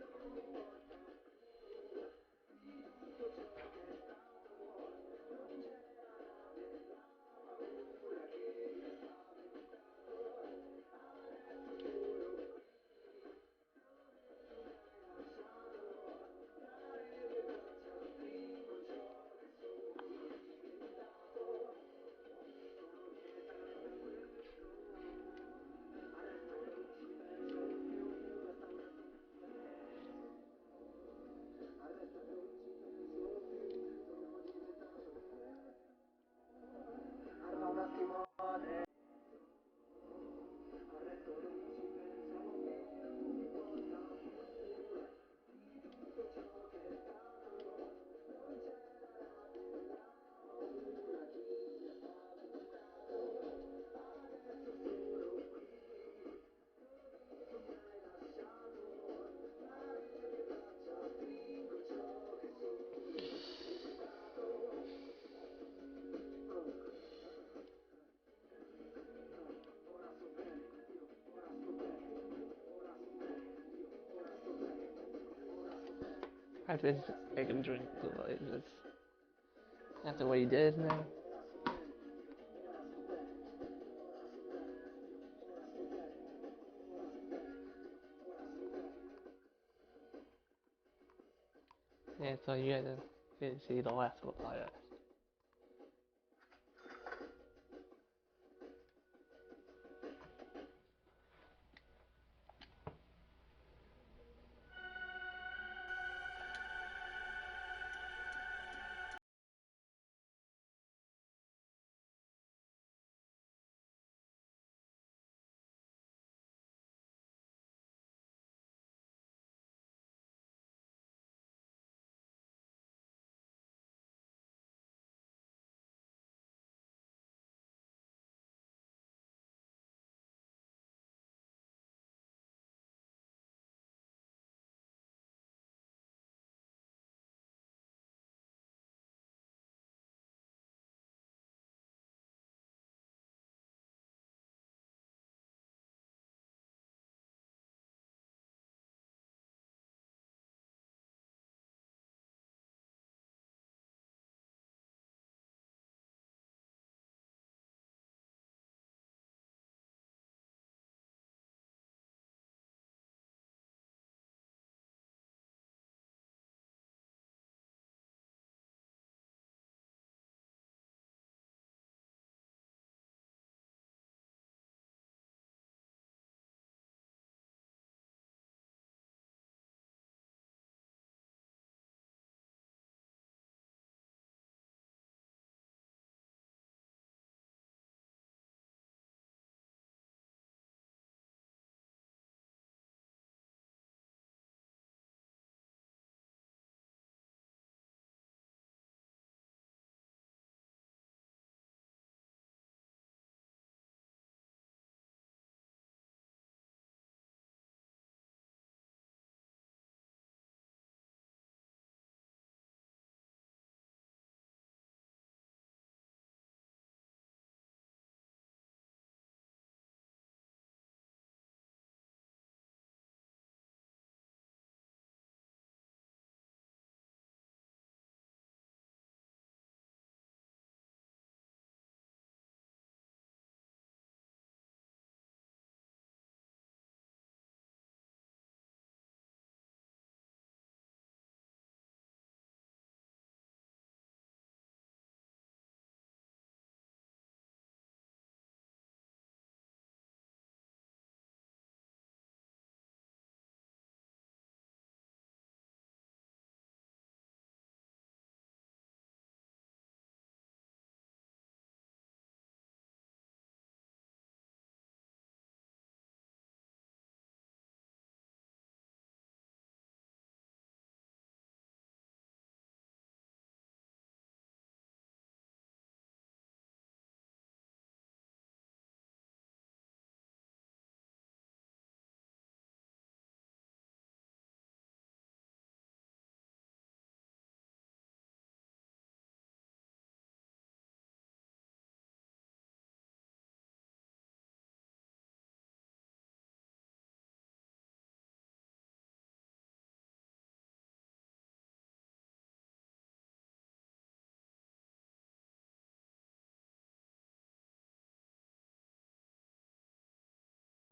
I just make him drink Kool-Aid. That's what he did now. Yeah, so you had to see the last one.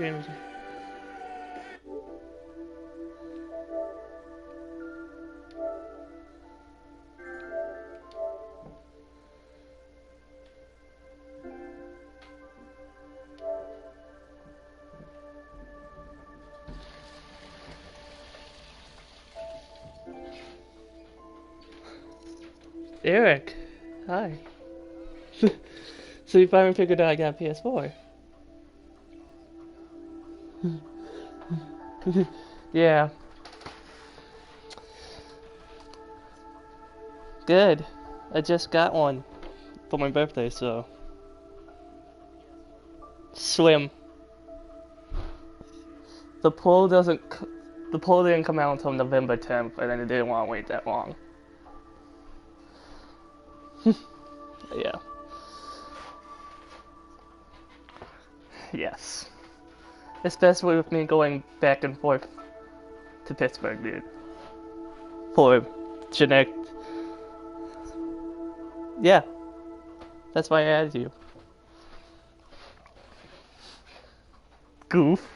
streams. Eric, hi. So you finally figured out I got a PS4. Yeah. Good. I just got one for my birthday, so. Slim. The poll didn't come out until November 10th, and then it didn't want to wait that long. Yeah. Yes. Especially with me going back and forth to Pittsburgh, dude. For genetic. Yeah. That's why I added you. Goof.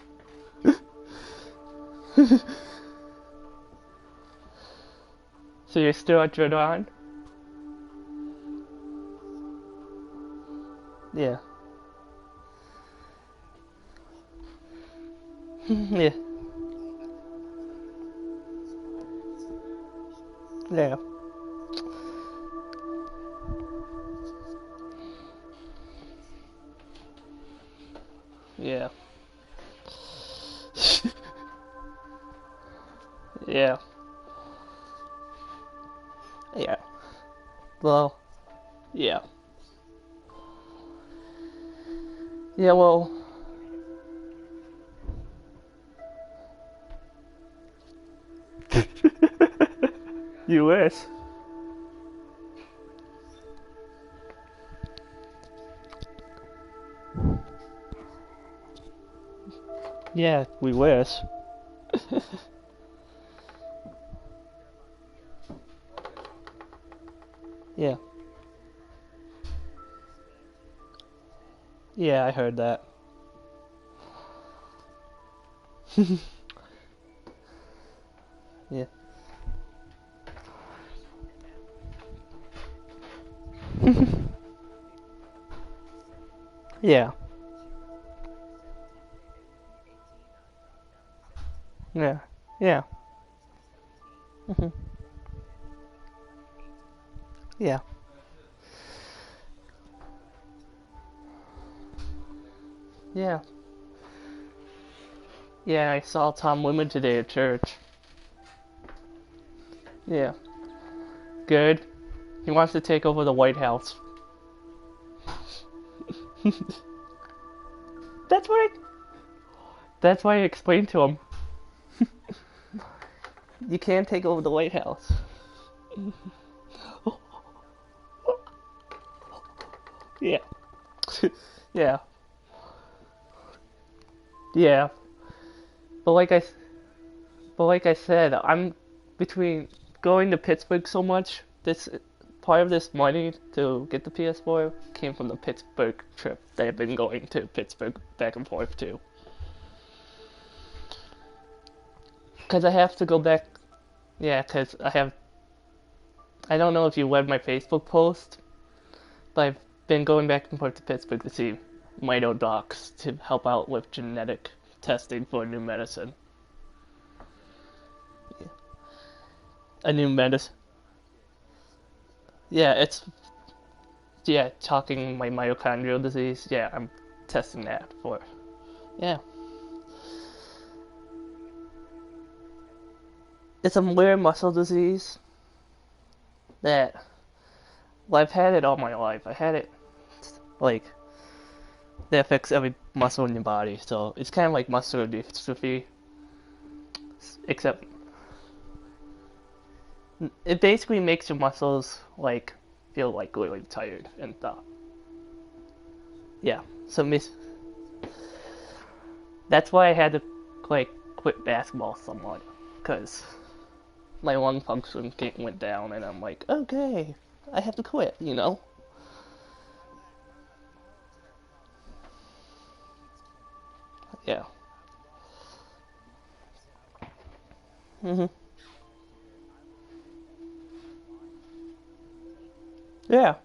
So you're still at Jordan? Yeah. Yeah. Yeah. Yeah. Yeah. Yeah. Well, yeah. Yeah, well. You wish. Yeah, we wish. Yeah. Yeah, I heard that. Yeah. Yeah. Yeah. Yeah. Mhm. Yeah. Yeah. Yeah, I saw Tom Lemon today at church. Yeah. Good. He wants to take over the White House. That's what I explained to him. You can't take over the White House. Yeah. Yeah. Yeah. But like I said, I'm between going to Pittsburgh so much. This part of this money to get the PS4 came from the Pittsburgh trip that I've been going to Pittsburgh back and forth to. Because I have to go back. Yeah, because I don't know if you read my Facebook post, but I've been going back and forth to Pittsburgh to see Mito docs to help out with genetic testing for a new medicine. Yeah. A new medicine. Yeah, talking my mitochondrial disease. Yeah, I'm testing that for. Yeah. It's a rare muscle disease that, well, I've had it all my life. I had it, like, that affects every muscle in your body. So it's kind of like muscular dystrophy, except it basically makes your muscles, like, feel, like, really tired and stuff. Yeah, so that's why I had to, like, quit basketball somewhat, because my lung function went down, and I'm like, okay, I have to quit, you know? Yeah. Mhm. Yeah.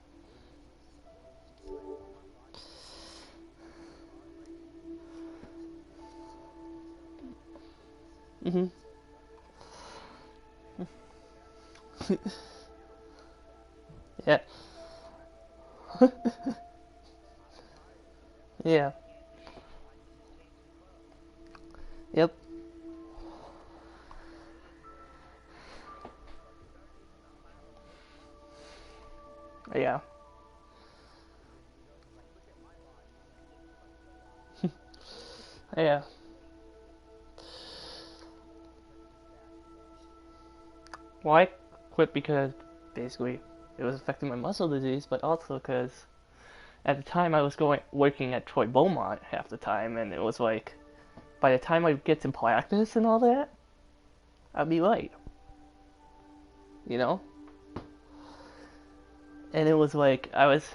Mhm. Yeah. Yeah. Yep. Yeah. Yeah. Well, I quit because basically it was affecting my muscle disease, but also because at the time I was working at Troy Beaumont half the time, and it was like by the time I get to practice and all that, I'd be late, you know. And it was like I was,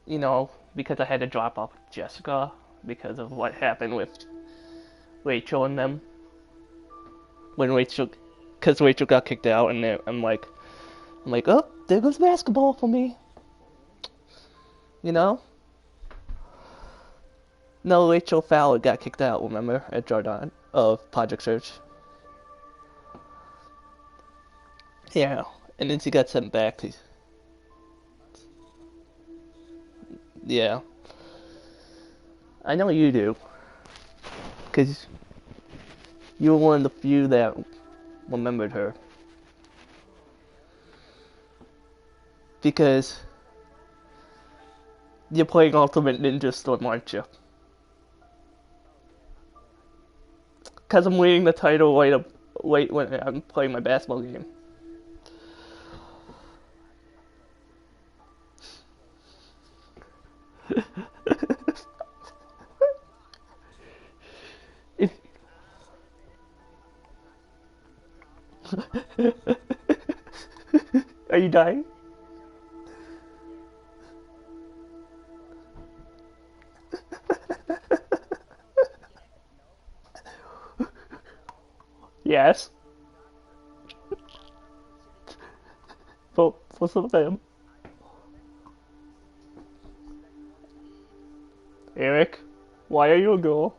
you know, because I had to drop off Jessica because of what happened with Rachel and them when because Rachel got kicked out, and I'm like, oh, there goes basketball for me, you know. No, Rachel Fowler got kicked out, remember, at Jordan of Project Search. Yeah, and then she got sent back to. Yeah, I know you do, because you were one of the few that remembered her. Because you're playing Ultimate Ninja Storm, aren't you? Because I'm winning the title late when I'm playing my basketball game. If... Are you dying? Yes. For some of them. Eric, why are you a girl?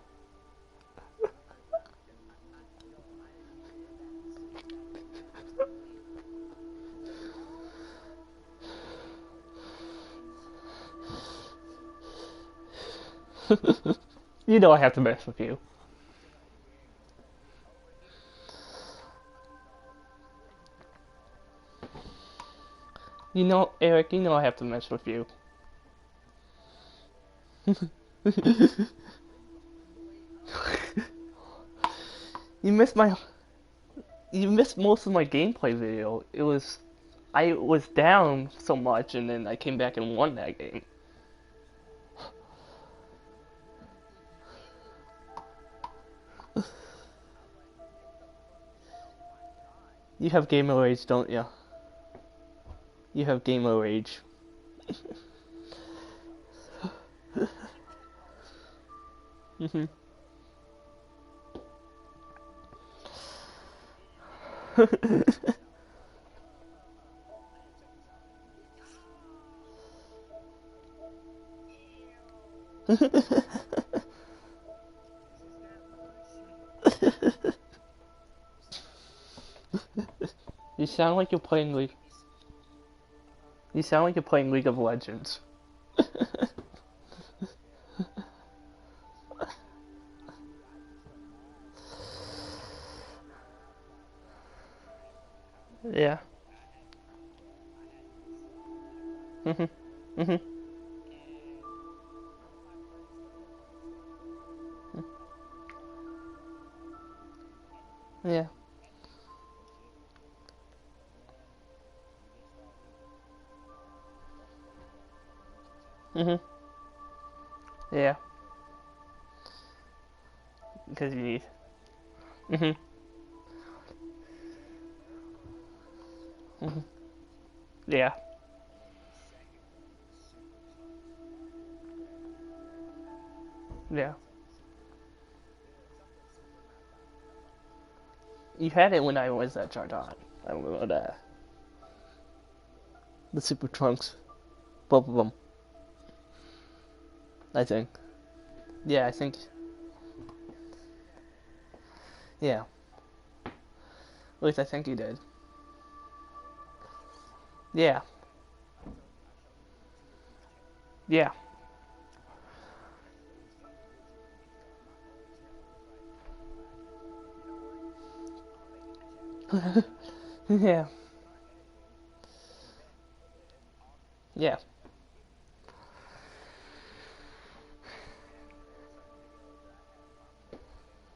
You know I have to mess with you. You know, Eric, you know I have to mess with you. You missed my... You missed most of my gameplay video. I was down so much, and then I came back and won that game. You have gamer rage, don't you? You have gamer rage. Mhm. You sound like you're playing League. You sound like you're playing League of Legends. Yeah. Mhm. Mhm. Yeah. Mhm. Yeah. Because you need. Mhm. Mhm. Yeah. Yeah. You had it when I was at Jardin. I remember that. The Super Trunks. Both of them. I think. Yeah, I think. Yeah. At least I think you did. Yeah. Yeah. Yeah. Yeah.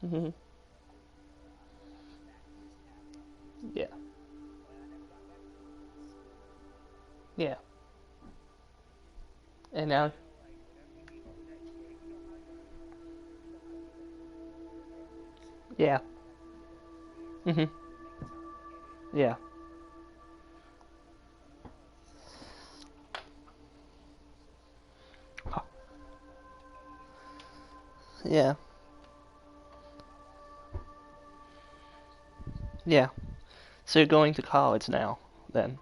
Mhm. Yeah. Yeah. And now. Yeah. Mhm. Yeah. Yeah. Yeah. So you're going to college now, then?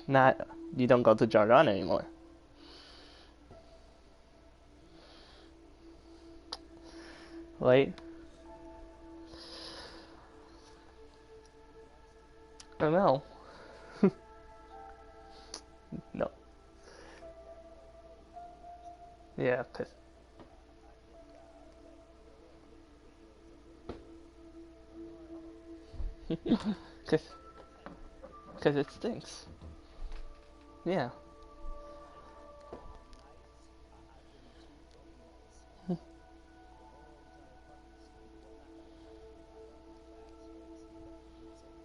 Not. You don't go to Jardin anymore. Right? I don't know. No. Yeah, cause, cause it stinks. Yeah.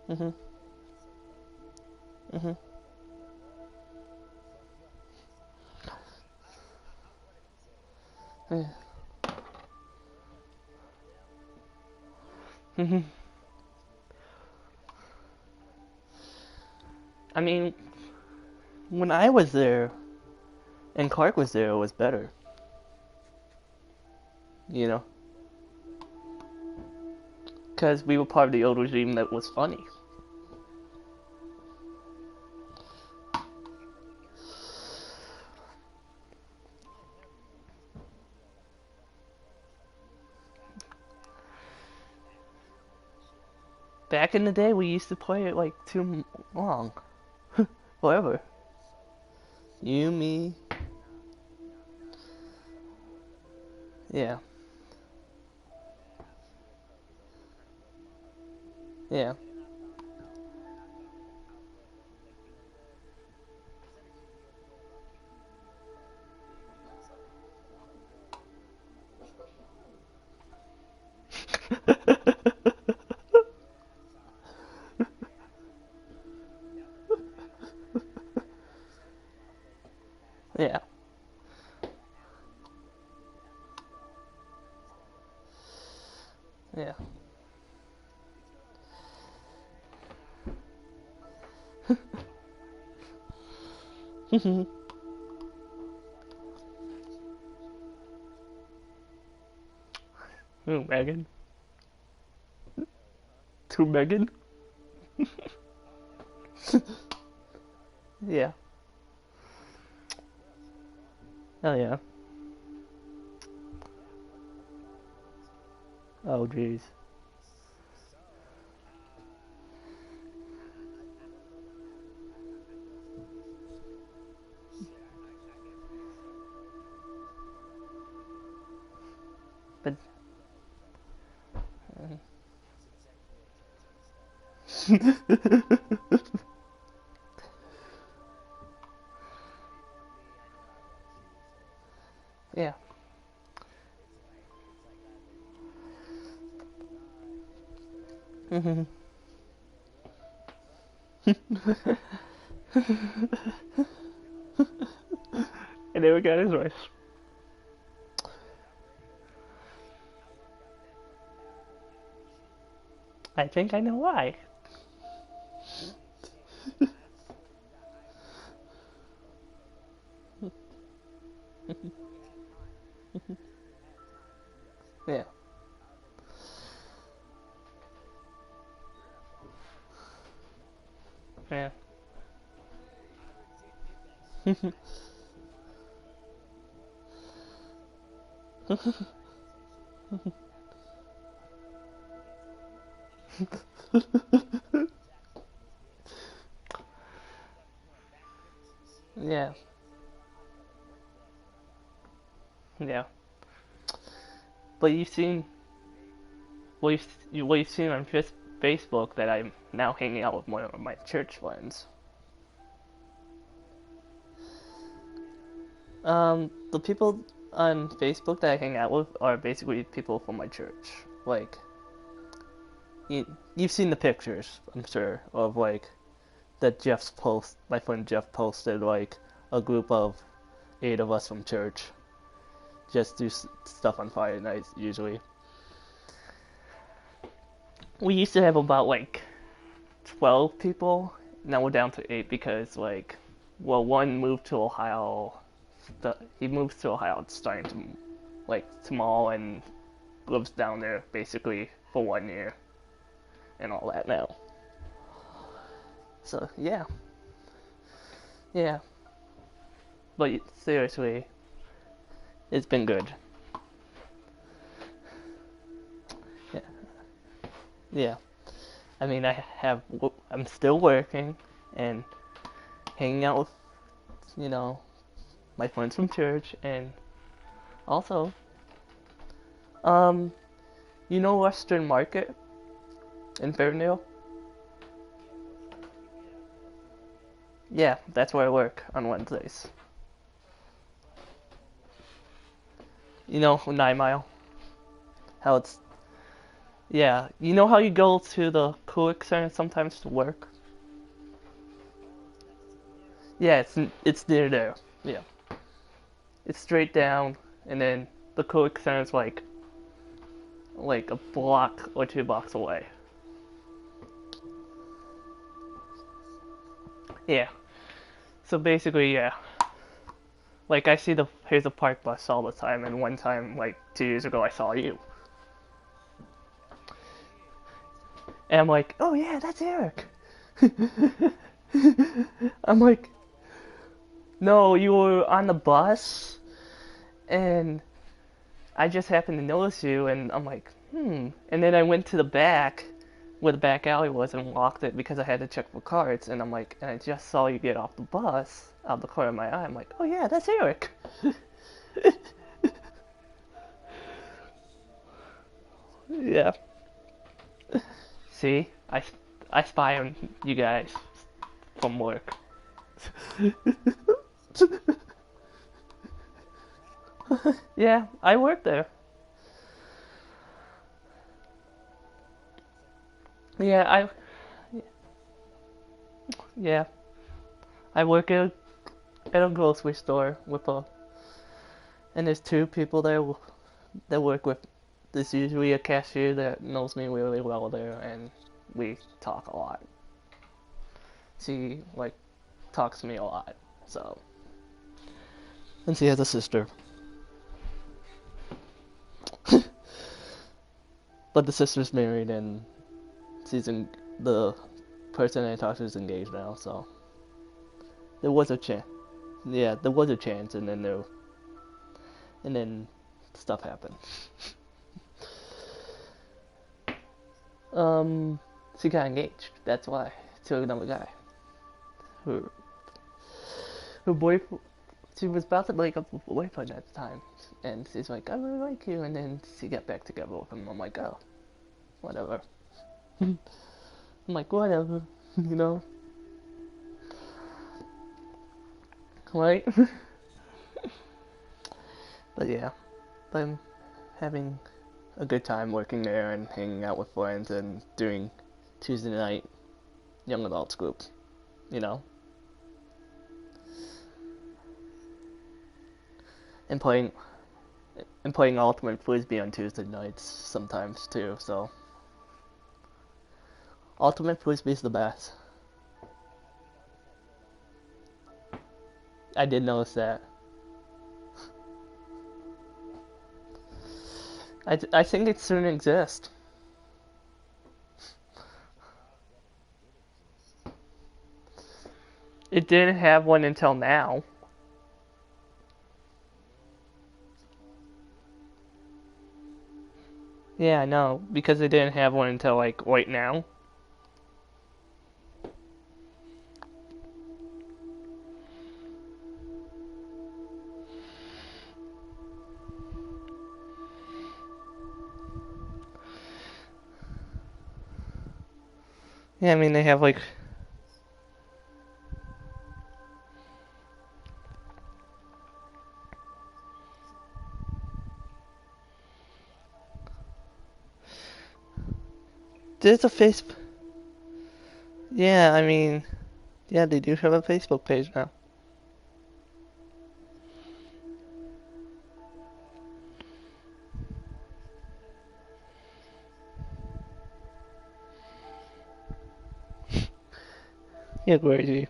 Mhm. Mhm. Yeah. Mhm. I mean, when I was there and Clark was there, it was better. You know, because we were part of the old regime that was funny. Back in the day, we used to play it like too long, forever. You, me, yeah, yeah. Yeah. Yeah. Ooh, Megan. To Megan? Yeah. Oh yeah. Oh jeez. But yeah. Mhm. And there we got his rice. I think I know why. Yeah. Yeah. Yeah. Yeah. But you've seen what you've seen on Facebook that I'm now hanging out with one of my church friends. The people on Facebook that I hang out with are basically people from my church. Like, you've seen the pictures, I'm sure, of like that my friend Jeff posted, like a group of 8 of us from church just do stuff on Friday nights usually. We used to have about like 12 people. Now we're down to 8 because one moved to Ohio. He moves to Ohio. It's starting to small and lives down there basically for 1 year and all that now. So yeah. But seriously, it's been good. Yeah. I mean, I'm still working and hanging out with, my friends from church, and also, Western Market in Ferndale? Yeah, that's where I work on Wednesdays. 9 Mile? How it's, yeah, you know how you go to the Coolick Center sometimes to work? Yeah, it's near there. Yeah. It's straight down, and then the Coolick Center is like a block or 2 blocks away. Yeah. So basically, yeah. Like I see here's a park bus all the time, and one time, like 2 years ago, I saw you. And I'm like, oh yeah, that's Eric. I'm like, no, you were on the bus, and I just happened to notice you, and I'm like, And then I went to the back, where the back alley was, and walked it because I had to check for cards, and I'm like, and I just saw you get off the bus, out of the corner of my eye. I'm like, oh yeah, that's Eric. Yeah. See, I spy on you guys from work. Yeah, I work there. Yeah, yeah, I work at a grocery store and there's 2 people there that work with. There's usually a cashier that knows me really well there, and we talk a lot. She talks to me a lot, so. And she has a sister. But the sister's married, and the person I talk to is engaged now, so there was a chance. Yeah, there was a chance, and then stuff happened. She got engaged. That's why, to another guy. Her boyfriend. She was about to break up with her boyfriend at the time, and she's like, I really like you, and then she got back together with him. I'm like, oh, whatever. I'm like, whatever, right? But yeah, I'm having a good time working there and hanging out with friends and doing Tuesday night young adults group, and playing Ultimate Frisbee on Tuesday nights sometimes too. So Ultimate Frisbee is the best. I did notice that. I think it shouldn't exist. It didn't have one until now. Yeah, I know, because they didn't have one until like right now. Yeah, I mean they have like there's a Facebook. Yeah, I mean, yeah, they do have a Facebook page now. Yeah, crazy.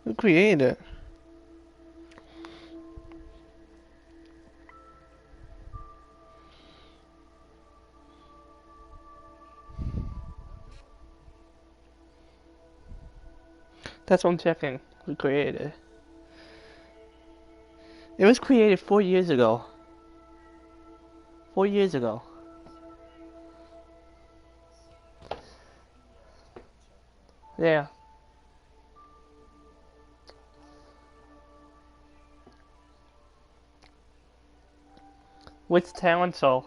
Who created it? That's what I'm checking. Who created it? It was created 4 years ago. 4 years ago. Yeah. Which talent show?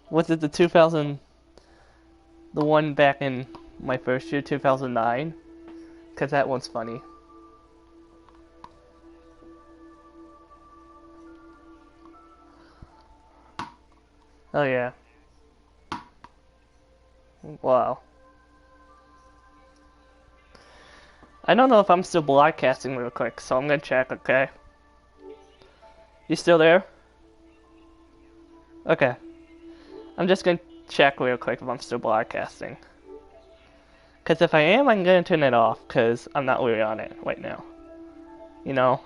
Was it the 2000, the one back in my first year, 2009? Because that one's funny. Oh yeah. Wow. I don't know if I'm still broadcasting real quick, so I'm gonna check, okay? You still there? Okay. I'm just gonna check real quick if I'm still broadcasting. Because if I am, I'm gonna turn it off, because I'm not really on it right now. You know?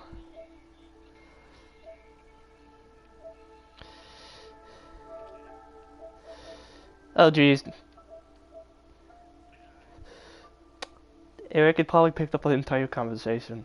Oh geez. Eric had probably picked up the entire conversation.